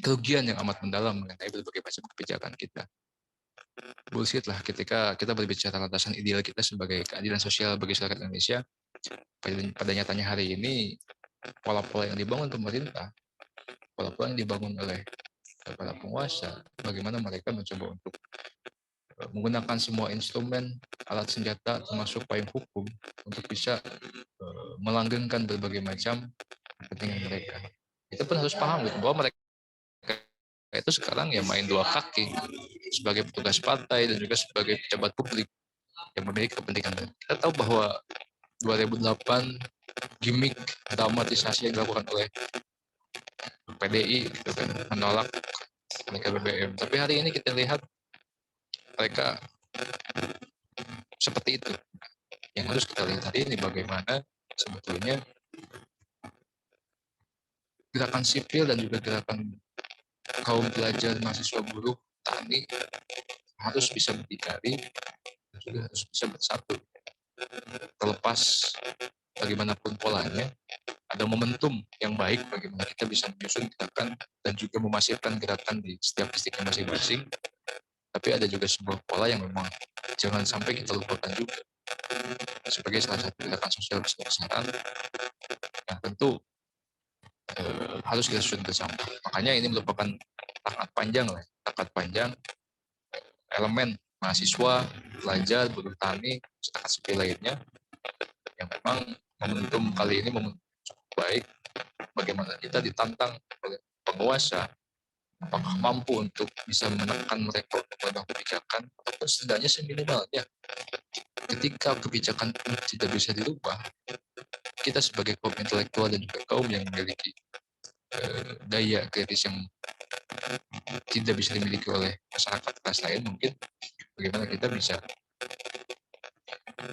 kerugian yang amat mendalam mengenai berbagai macam kebijakan kita. bullshit lah ketika kita berbicara landasan ideal kita sebagai keadilan sosial bagi masyarakat Indonesia. Pada nyatanya hari ini pola-pola yang dibangun pemerintah, pola-pola yang dibangun oleh para penguasa, bagaimana mereka mencoba untuk menggunakan semua instrumen, alat senjata, termasuk payung hukum untuk bisa melanggengkan berbagai macam kepentingan mereka. Kita pun harus paham gitu, bahwa mereka itu sekarang ya main dua kaki sebagai petugas partai dan juga sebagai pejabat publik yang memiliki kepentingan. Kita tahu bahwa 2008 gimmick dramatisasi yang dilakukan oleh PDI gitu kan, menolak kenaikan BBM. Tapi hari ini kita lihat mereka seperti itu. Yang harus kita lihat hari ini bagaimana sebetulnya gerakan sipil dan juga gerakan kaum pelajar, mahasiswa, buruh, tani harus bisa berdikari dan juga harus bisa bersatu. Terlepas bagaimanapun polanya, ada momentum yang baik bagaimana kita bisa menyusun gerakan dan juga memasifkan gerakan di setiap distriknya masing-masing. Tapi ada juga sebuah pola yang memang jangan sampai kita lupakan juga sebagai salah satu gerakan sosial besar-besaran yang tentu harus kita susun bersama. Makanya ini merupakan takat panjang elemen mahasiswa, pelajar, buruh tani, masyarakat sipil lainnya yang memang momentum kali ini momentum cukup baik. Bagaimana kita ditantang oleh penguasa, apakah mampu untuk bisa menekan mereka untuk mengubah kebijakan, ataupun setidaknya seminimalnya ketika kebijakan itu tidak bisa dirubah, kita sebagai kaum intelektual dan juga kaum yang memiliki daya kritis yang tidak bisa dimiliki oleh masyarakat kelas lain, mungkin bagaimana kita bisa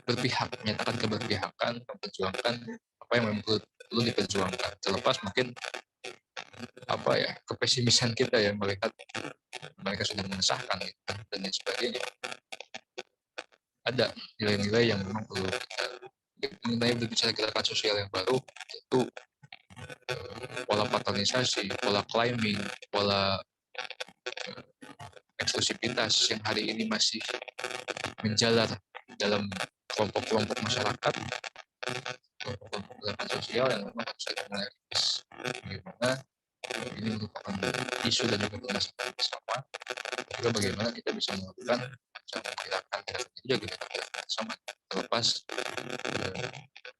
berpihak, menyatakan keberpihakan, memperjuangkan apa yang memang perlu diperjuangkan, terlepas mungkin apa ya kepesimisan kita ya melihat mereka sudah mengesahkan itu dan lain sebagainya. Ada nilai-nilai yang memang perlu kita mengenai berbicara gerakan sosial yang baru, tentu pola paternisasi, pola claiming, pola eksklusivitas yang hari ini masih menjalar dalam kelompok-kelompok masyarakat, kelompok-kelompok gerakan sosial yang memang harus kita analisis bagaimana ini merupakan isu dan juga permasalahan bersama, juga bagaimana kita bisa melakukan gerakan itu juga gerakan bersama, terlepas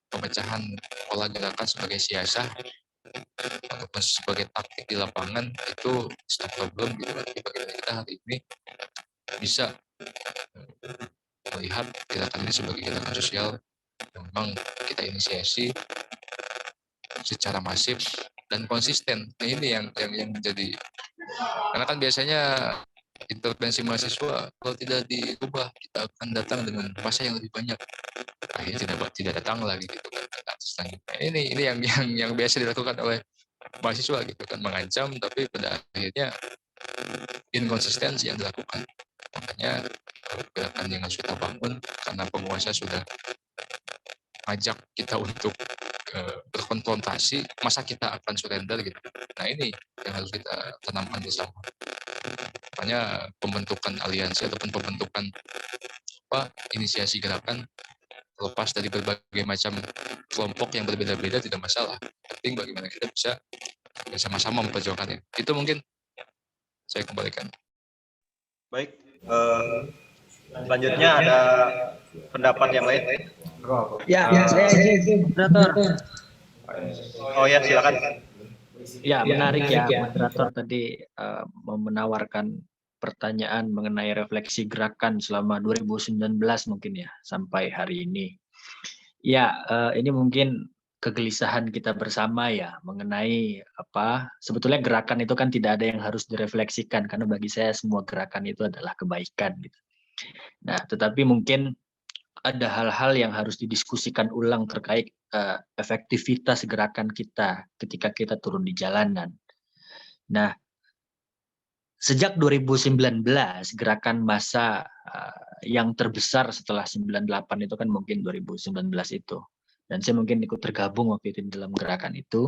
pemecahan pola gerakan sebagai siasah ataupun sebagai taktik di lapangan itu stop problem gitu. Tapi bagaimana kita hari ini bisa melihat gerakan ini sebagai gerakan sosial yang memang kita inisiasi secara masif dan konsisten. Nah, ini yang menjadi, karena kan biasanya intervensi mahasiswa kalau tidak diubah kita akan datang dengan masa yang lebih banyak, akhirnya tidak datang lagi gitu kan. Ini yang biasa dilakukan oleh mahasiswa gitu kan, mengancam tapi pada akhirnya inkonsistensi yang dilakukan. Makanya gerakan yang harus kita bangun karena penguasa sudah ajak kita untuk berkonfrontasi, masa kita akan surrender gitu. Nah ini yang harus kita tanamkan bersama. Makanya pembentukan aliansi ataupun pembentukan inisiasi gerakan lepas dari berbagai macam kelompok yang berbeda-beda tidak masalah. Penting bagaimana kita bisa bersama-sama memperjuangkannya. Itu mungkin saya kembalikan. Baik, selanjutnya ada pendapat yang lain. Ya, saya izin, moderator. Oh ya, silakan. Ya, menarik ya moderator tadi menawarkan pertanyaan mengenai refleksi gerakan selama 2019 mungkin ya sampai hari ini. Ya, ini mungkin kegelisahan kita bersama ya mengenai sebetulnya gerakan itu kan tidak ada yang harus direfleksikan karena bagi saya semua gerakan itu adalah kebaikan gitu. Nah, tetapi mungkin ada hal-hal yang harus didiskusikan ulang terkait efektivitas gerakan kita ketika kita turun di jalanan. Nah, sejak 2019 gerakan massa yang terbesar setelah 98 itu kan mungkin 2019 itu. Dan saya mungkin ikut tergabung waktu itu di dalam gerakan itu.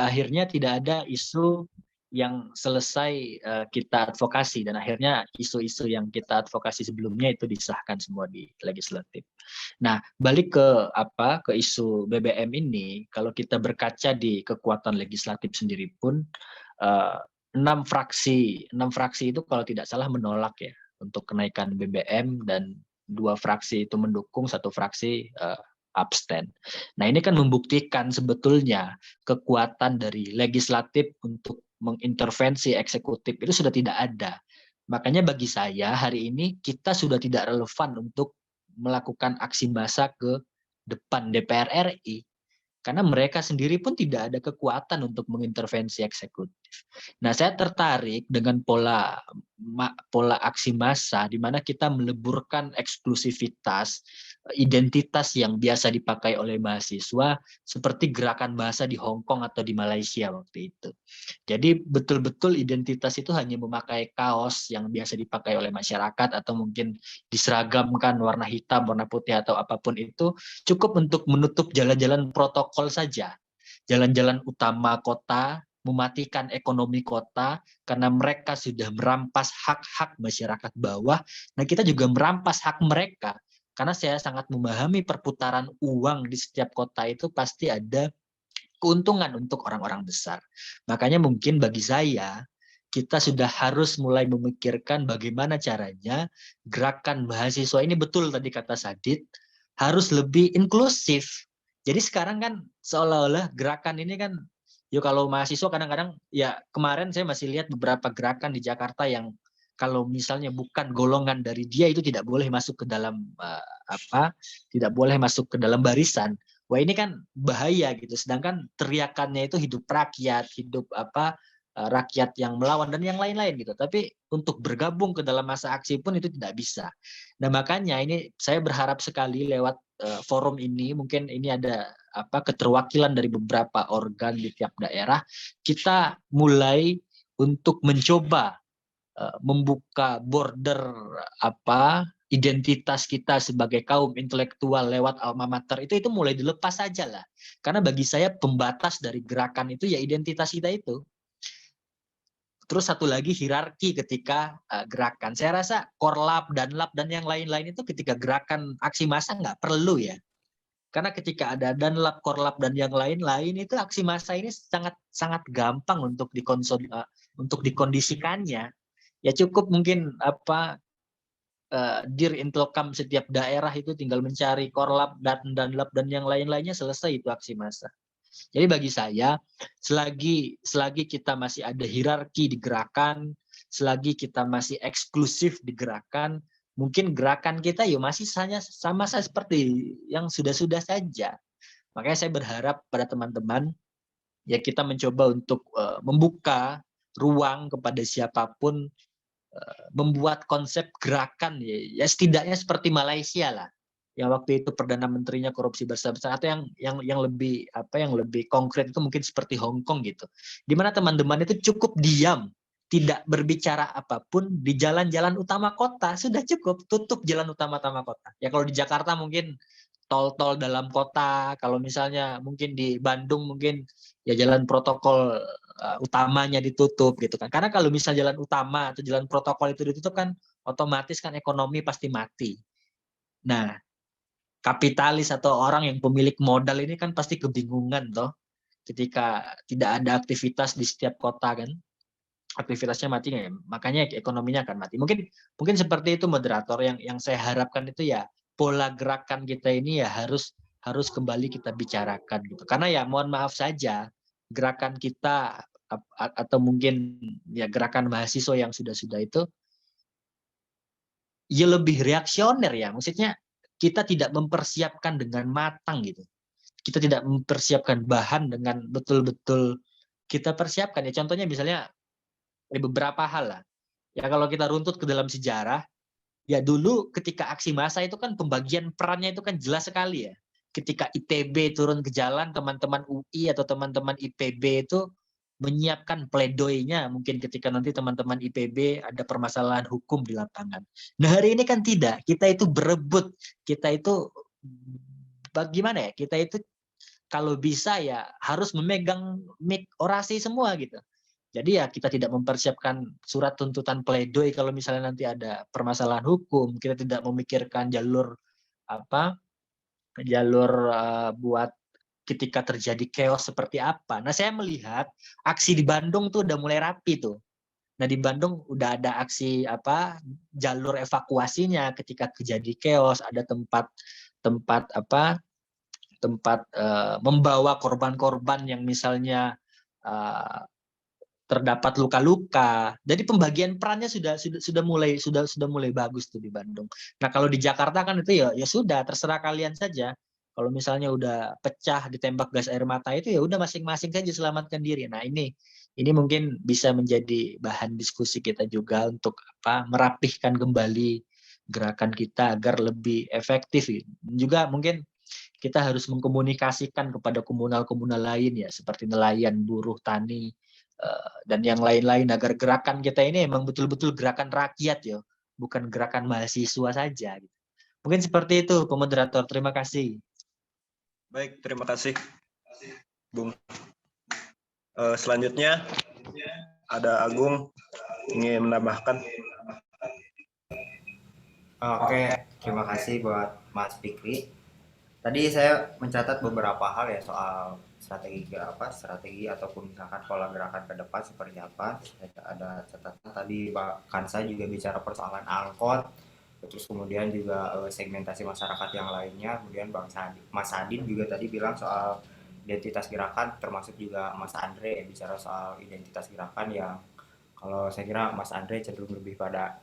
pada akhirnya tidak ada isu yang selesai kita advokasi, dan akhirnya isu-isu yang kita advokasi sebelumnya itu disahkan semua di legislatif. Nah, balik ke isu BBM ini, kalau kita berkaca di kekuatan legislatif sendiri pun 6 fraksi itu kalau tidak salah menolak ya untuk kenaikan BBM, dan 2 fraksi itu mendukung, 1 fraksi abstain. Nah, ini kan membuktikan sebetulnya kekuatan dari legislatif untuk mengintervensi eksekutif itu sudah tidak ada. Makanya bagi saya hari ini kita sudah tidak relevan untuk melakukan aksi massa ke depan DPR RI. Karena mereka sendiri pun tidak ada kekuatan untuk mengintervensi eksekutif. Nah, saya tertarik dengan pola aksi massa di mana kita meleburkan eksklusivitas, identitas yang biasa dipakai oleh mahasiswa seperti gerakan massa di Hong Kong atau di Malaysia waktu itu. Jadi betul-betul identitas itu hanya memakai kaos yang biasa dipakai oleh masyarakat atau mungkin diseragamkan warna hitam, warna putih atau apapun itu, cukup untuk menutup jalan-jalan protokol saja. Jalan-jalan utama kota, mematikan ekonomi kota, karena mereka sudah merampas hak-hak masyarakat bawah. Nah, kita juga merampas hak mereka. Karena saya sangat memahami perputaran uang di setiap kota itu pasti ada keuntungan untuk orang-orang besar. Makanya mungkin bagi saya, kita sudah harus mulai memikirkan bagaimana caranya gerakan mahasiswa ini, betul tadi kata Sadit, harus lebih inklusif. Jadi sekarang kan seolah-olah gerakan ini kan, yuk kalau mahasiswa kadang-kadang, ya kemarin saya masih lihat beberapa gerakan di Jakarta yang kalau misalnya bukan golongan dari dia itu tidak boleh masuk ke dalam tidak boleh masuk ke dalam barisan. Wah, ini kan bahaya gitu. Sedangkan teriakannya itu hidup rakyat, hidup rakyat yang melawan dan yang lain-lain gitu. Tapi untuk bergabung ke dalam masa aksi pun itu tidak bisa. Nah, makanya ini saya berharap sekali lewat forum ini, mungkin ini ada keterwakilan dari beberapa organ di tiap daerah, kita mulai untuk mencoba membuka border identitas kita sebagai kaum intelektual lewat alma mater itu mulai dilepas saja lah. Karena bagi saya pembatas dari gerakan itu ya identitas kita itu. Terus satu lagi hierarki ketika gerakan. Saya rasa Korlap, Danlap dan yang lain-lain itu ketika gerakan aksi massa nggak perlu ya. Karena ketika ada Danlap, Korlap dan yang lain-lain itu aksi massa ini sangat gampang untuk dikondisikannya. Ya cukup mungkin Dir Intelkam setiap daerah itu tinggal mencari Korlap, Danlap dan yang lain-lainnya, selesai itu aksi massa. Jadi bagi saya selagi kita masih ada hierarki di gerakan, selagi kita masih eksklusif di gerakan, mungkin gerakan kita ya masih sama seperti yang sudah-sudah saja. Makanya saya berharap pada teman-teman ya kita mencoba untuk membuka ruang kepada siapapun, membuat konsep gerakan ya setidaknya seperti Malaysia lah, yang waktu itu perdana menterinya korupsi besar-besaran, atau yang lebih yang lebih konkret itu mungkin seperti Hong Kong gitu, di mana teman-teman itu cukup diam, tidak berbicara apapun di jalan-jalan utama kota, sudah cukup tutup jalan utama-utama kota. Ya kalau di Jakarta mungkin tol-tol dalam kota, kalau misalnya mungkin di Bandung mungkin ya jalan protokol utamanya ditutup gitu kan. Karena kalau misal jalan utama atau jalan protokol itu ditutup kan otomatis kan ekonomi pasti mati. Nah, kapitalis atau orang yang pemilik modal ini kan pasti kebingungan toh ketika tidak ada aktivitas di setiap kota kan. Aktivitasnya mati ya, makanya ekonominya akan mati. Mungkin seperti itu moderator, yang saya harapkan itu ya pola gerakan kita ini ya harus kembali kita bicarakan gitu. Karena ya mohon maaf saja, gerakan kita atau mungkin ya gerakan mahasiswa yang sudah itu ya lebih reaksioner ya. Maksudnya kita tidak mempersiapkan dengan matang gitu. Kita tidak mempersiapkan bahan dengan betul-betul kita persiapkan ya. Contohnya misalnya beberapa hal lah. Ya kalau kita runtut ke dalam sejarah, ya dulu ketika aksi massa itu kan pembagian perannya itu kan jelas sekali ya. Ketika ITB turun ke jalan, teman-teman UI atau teman-teman IPB itu menyiapkan pledoinya, mungkin ketika nanti teman-teman IPB ada permasalahan hukum di lapangan. Nah hari ini kan tidak, kita itu berebut, kita itu bagaimana ya, kita itu kalau bisa ya harus memegang mic orasi semua gitu. Jadi ya kita tidak mempersiapkan surat tuntutan pledoi kalau misalnya nanti ada permasalahan hukum, kita tidak memikirkan jalur buat ketika terjadi chaos seperti apa. Nah, saya melihat aksi di Bandung tuh udah mulai rapi tuh. Nah, di Bandung udah ada aksi jalur evakuasinya ketika terjadi chaos, ada tempat membawa korban-korban yang misalnya terdapat luka-luka. Jadi pembagian perannya sudah mulai bagus tuh di Bandung. Nah, kalau di Jakarta kan itu ya sudah terserah kalian saja. Kalau misalnya udah pecah ditembak gas air mata itu ya udah masing-masing saja selamatkan diri. Nah, ini mungkin bisa menjadi bahan diskusi kita juga untuk merapihkan kembali gerakan kita agar lebih efektif. Juga mungkin kita harus mengkomunikasikan kepada komunal-komunal lain ya, seperti nelayan, buruh, tani, dan yang lain-lain agar gerakan kita ini emang betul-betul gerakan rakyat ya, bukan gerakan mahasiswa saja. Mungkin seperti itu, Pemoderator. Terima kasih. Baik, terima kasih, Bung. Selanjutnya ada Agung ingin menambahkan. Oke, terima kasih buat Mas Fikri. Tadi saya mencatat beberapa hal ya soal strategi ataupun misalkan pola gerakan ke depan seperti apa. Saya ada catatan tadi Pak Kansa juga bicara persoalan angkot, terus kemudian juga segmentasi masyarakat yang lainnya. Kemudian Mas Adin juga tadi bilang soal identitas gerakan, termasuk juga Mas Andre bicara soal identitas gerakan yang kalau saya kira Mas Andre cenderung lebih pada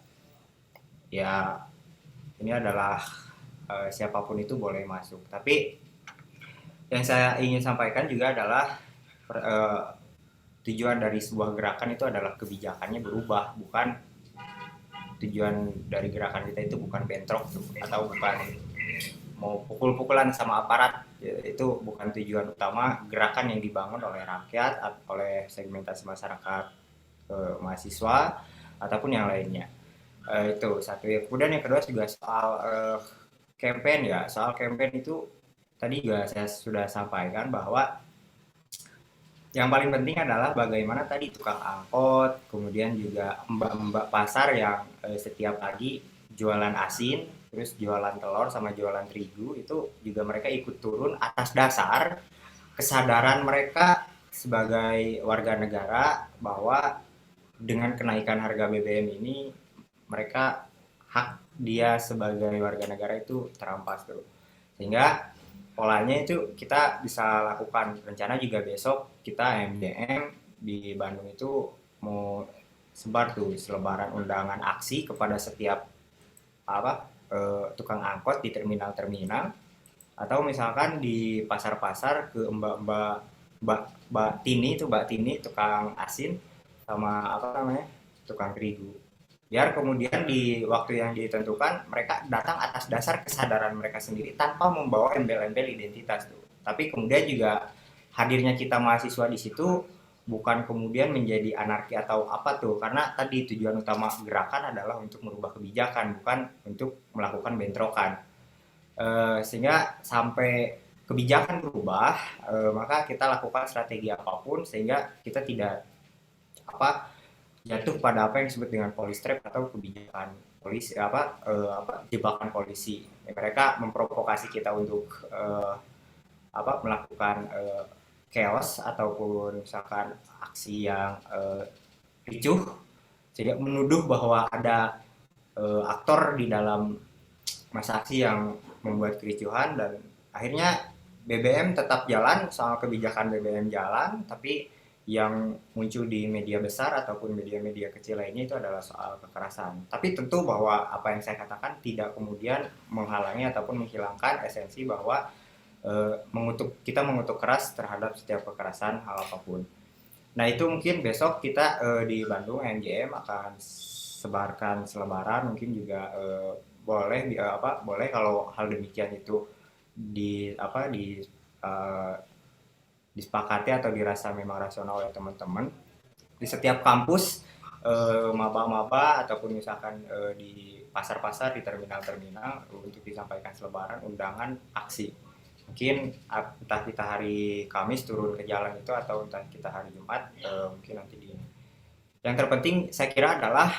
ya ini adalah siapapun itu boleh masuk. Tapi yang saya ingin sampaikan juga adalah tujuan dari sebuah gerakan itu adalah kebijakannya berubah, bukan tujuan dari gerakan kita itu bukan bentrok atau bukan mau pukul-pukulan sama aparat. Itu bukan tujuan utama gerakan yang dibangun oleh rakyat, oleh segmentasi masyarakat, mahasiswa ataupun yang lainnya. Itu satu ya. Kemudian yang kedua juga soal campaign ya. Soal campaign itu tadi juga saya sudah sampaikan bahwa yang paling penting adalah bagaimana tadi tukang angkot, kemudian juga mbak-mbak pasar yang setiap pagi jualan asin, terus jualan telur sama jualan terigu, itu juga mereka ikut turun atas dasar kesadaran mereka sebagai warga negara bahwa dengan kenaikan harga BBM ini mereka hak dia sebagai warga negara itu terampas tuh. Sehingga polanya itu kita bisa lakukan rencana juga besok kita MDM di Bandung itu mau sebar tuh selebaran undangan aksi kepada setiap tukang angkot di terminal-terminal atau misalkan di pasar-pasar ke mbak Tini tukang asin sama tukang terigu, biar kemudian di waktu yang ditentukan mereka datang atas dasar kesadaran mereka sendiri tanpa membawa embel-embel identitas tuh. Tapi kemudian juga hadirnya kita mahasiswa di situ bukan kemudian menjadi anarki atau apa tuh, karena tadi tujuan utama gerakan adalah untuk merubah kebijakan, bukan untuk melakukan bentrokan. Sehingga sampai kebijakan berubah, maka kita lakukan strategi apapun sehingga kita tidak jatuh pada apa yang disebut dengan police trap atau kebijakan polisi jebakan polisi. Mereka memprovokasi kita untuk melakukan chaos ataupun misalkan aksi yang ricuh, sehingga menuduh bahwa ada aktor di dalam masa aksi yang membuat kericuhan, dan akhirnya BBM tetap jalan, soal kebijakan BBM jalan, tapi yang muncul di media besar ataupun media-media kecil lainnya itu adalah soal kekerasan. Tapi tentu bahwa apa yang saya katakan tidak kemudian menghalangi ataupun menghilangkan esensi bahwa kita mengutuk keras terhadap setiap kekerasan hal apapun. Nah itu mungkin besok kita di Bandung NJM akan sebarkan selebaran, mungkin juga boleh kalau hal demikian itu disepakati atau dirasa memang rasional oleh teman-teman di setiap kampus, maba-maba ataupun misalkan di pasar-pasar, di terminal-terminal, untuk disampaikan selebaran undangan aksi. mungkin entah kita hari Kamis turun ke jalan itu atau entah kita hari Jumat, mungkin nanti di. Yang terpenting saya kira adalah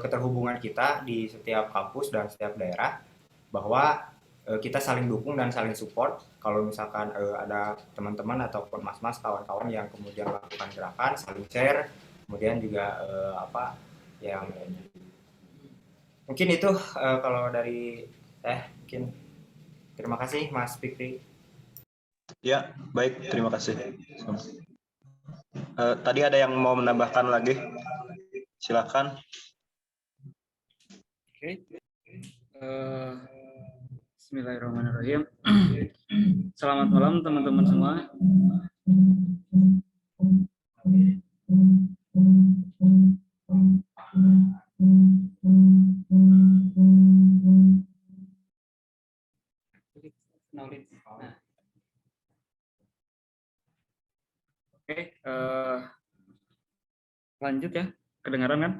keterhubungan kita di setiap kampus dan setiap daerah, bahwa kita saling dukung dan saling support. Kalau misalkan ada teman-teman ataupun mas-mas kawan-kawan yang kemudian melakukan gerakan, saling share, kemudian juga apa yang mungkin itu kalau dari mungkin. Terima kasih Mas Fikri. Ya, baik, terima kasih. Tadi ada yang mau menambahkan lagi? Silakan. Oke. Bismillahirrahmanirrahim. Selamat malam teman-teman semua. Nah. Oke, lanjut ya. Kedengaran kan?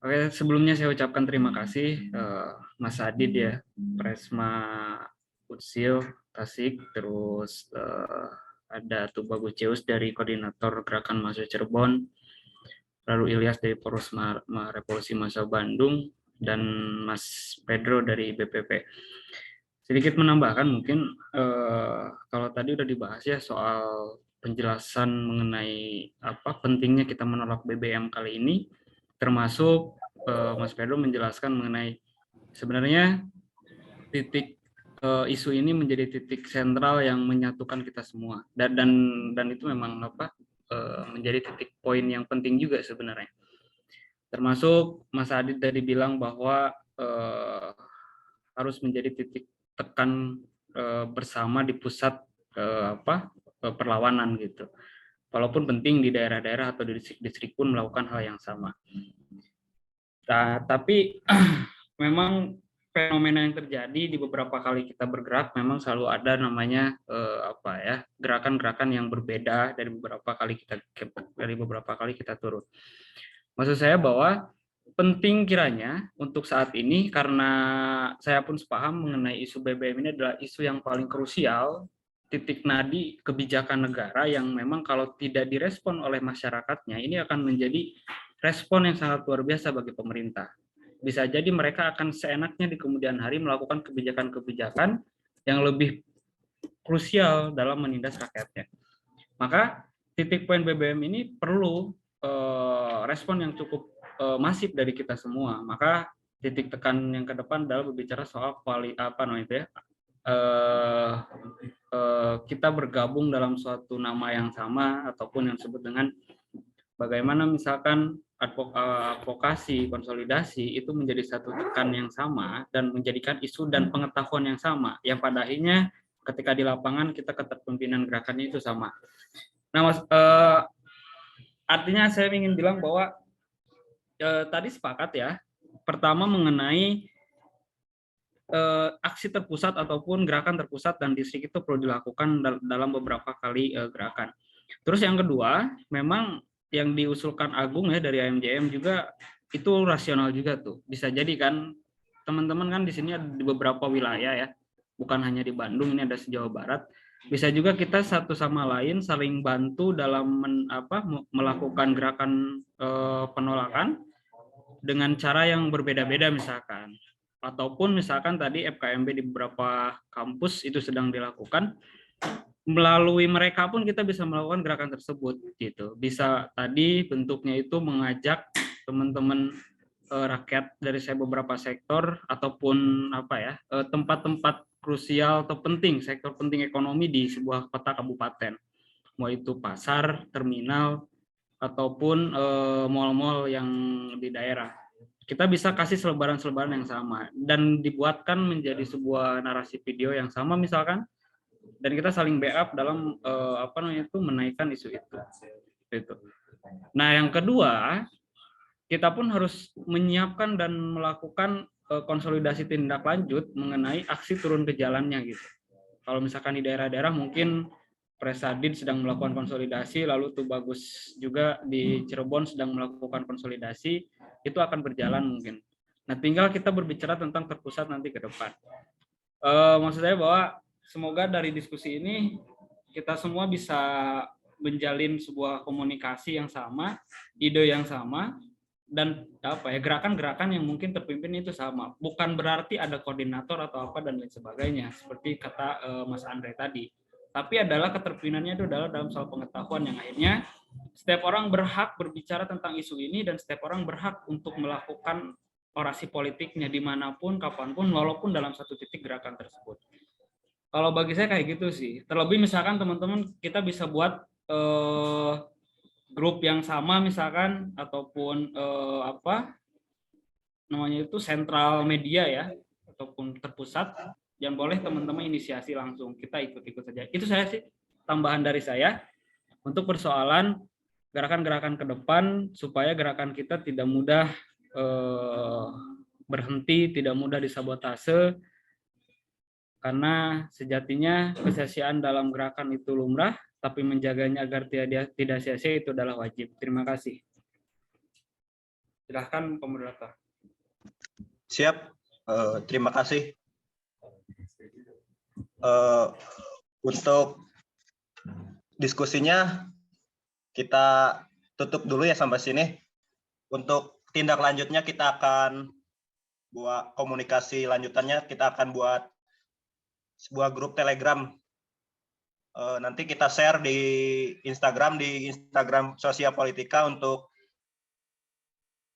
Oke, sebelumnya saya ucapkan terima kasih Mas Adid ya, Presma Utsil Tasik, terus ada Tubaguceus dari Koordinator Gerakan Mahasiswa Cirebon, lalu Ilyas dari Poros Revolusi Mahasiswa Bandung, dan Mas Pedro dari BPP. Sedikit menambahkan mungkin kalau tadi udah dibahas ya soal penjelasan mengenai apa pentingnya kita menolak BBM kali ini, termasuk Mas Pedro menjelaskan mengenai sebenarnya titik isu ini menjadi titik sentral yang menyatukan kita semua, dan itu memang apa menjadi titik poin yang penting juga sebenarnya. Termasuk Mas Adit tadi bilang bahwa harus menjadi titik tekan bersama di pusat perlawanan gitu. Walaupun penting di daerah-daerah atau di distrik-distrik pun melakukan hal yang sama. Nah, tapi memang fenomena yang terjadi di beberapa kali kita bergerak memang selalu ada namanya gerakan-gerakan yang berbeda dari beberapa kali kita turun. Maksud saya bahwa penting kiranya untuk saat ini, karena saya pun sepaham mengenai isu BBM ini adalah isu yang paling krusial, titik nadi kebijakan negara yang memang kalau tidak direspon oleh masyarakatnya, ini akan menjadi respon yang sangat luar biasa bagi pemerintah. Bisa jadi mereka akan seenaknya di kemudian hari melakukan kebijakan-kebijakan yang lebih krusial dalam menindas rakyatnya. Maka titik poin BBM ini perlu respon yang cukup masif dari kita semua. Maka titik tekan yang ke depan adalah berbicara soal kita bergabung dalam suatu nama yang sama, ataupun yang disebut dengan bagaimana misalkan advokasi, konsolidasi itu menjadi satu tekan yang sama dan menjadikan isu dan pengetahuan yang sama, yang pada akhirnya ketika di lapangan kita keterpimpinan gerakannya itu sama. Nah, artinya saya ingin bilang bahwa tadi sepakat ya, pertama mengenai aksi terpusat ataupun gerakan terpusat dan distrik itu perlu dilakukan dalam beberapa kali gerakan. Terus yang kedua, memang yang diusulkan Agung ya dari AMJM juga itu rasional juga tuh. Bisa jadi kan teman-teman kan di sini ada di beberapa wilayah ya, bukan hanya di Bandung, ini ada se-Jawa Barat. Bisa juga kita satu sama lain saling bantu dalam melakukan gerakan penolakan dengan cara yang berbeda-beda misalkan. Ataupun misalkan tadi FKMB di beberapa kampus itu sedang dilakukan, melalui mereka pun kita bisa melakukan gerakan tersebut gitu. Bisa tadi bentuknya itu mengajak teman-teman rakyat dari beberapa sektor ataupun tempat-tempat krusial atau penting, sektor penting ekonomi di sebuah kota kabupaten, mau itu pasar, terminal, ataupun mal-mal yang di daerah. Kita bisa kasih selebaran-selebaran yang sama dan dibuatkan menjadi sebuah narasi video yang sama misalkan, dan kita saling backup dalam menaikkan isu itu. Nah, yang kedua, kita pun harus menyiapkan dan melakukan konsolidasi tindak lanjut mengenai aksi turun ke jalannya gitu. Kalau misalkan di daerah-daerah mungkin Presadid sedang melakukan konsolidasi, lalu Tubagus juga di Cirebon sedang melakukan konsolidasi, itu akan berjalan mungkin. Nah, tinggal kita berbicara tentang terpusat nanti ke depan. Maksud saya bahwa semoga dari diskusi ini kita semua bisa menjalin sebuah komunikasi yang sama, ide yang sama, dan gerakan-gerakan yang mungkin terpimpin itu sama. Bukan berarti ada koordinator atau apa dan lain sebagainya, seperti kata Mas Andre tadi. Tapi adalah keterpimpinannya itu adalah dalam soal pengetahuan yang akhirnya setiap orang berhak berbicara tentang isu ini dan setiap orang berhak untuk melakukan orasi politiknya dimanapun, kapanpun, walaupun dalam satu titik gerakan tersebut. Kalau bagi saya kayak gitu sih. Terlebih misalkan teman-teman kita bisa buat grup yang sama misalkan ataupun namanya itu sentral media ya ataupun terpusat yang boleh teman-teman inisiasi langsung, kita ikut-ikut saja. Itu saya sih tambahan dari saya untuk persoalan gerakan-gerakan ke depan supaya gerakan kita tidak mudah berhenti, tidak mudah disabotase. Karena sejatinya kesia-siaan dalam gerakan itu lumrah, tapi menjaganya agar tidak sia-sia itu adalah wajib. Terima kasih. Silahkan pemoderator. Siap, terima kasih. Untuk diskusinya kita tutup dulu ya sampai sini. Untuk tindak lanjutnya kita akan buat komunikasi lanjutannya, kita akan buat sebuah grup Telegram. Nanti kita share di Instagram Sosial Politika untuk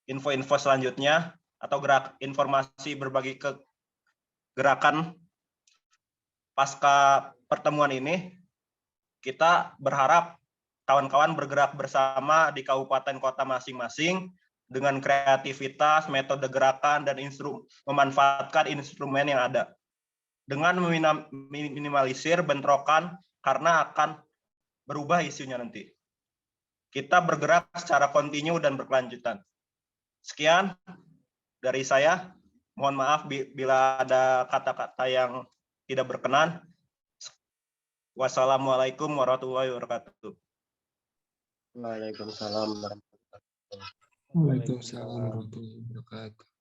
info-info selanjutnya atau informasi berbagi gerakan pasca pertemuan ini. Kita berharap kawan-kawan bergerak bersama di kabupaten kota masing-masing dengan kreativitas, metode gerakan, dan memanfaatkan instrumen yang ada. Dengan meminimalisir bentrokan karena akan berubah isunya nanti. Kita bergerak secara kontinu dan berkelanjutan. Sekian dari saya. Mohon maaf bila ada kata-kata yang tidak berkenan. Wassalamualaikum warahmatullahi wabarakatuh. Waalaikumsalam warahmatullahi wabarakatuh. Waalaikumsalam warahmatullahi wabarakatuh.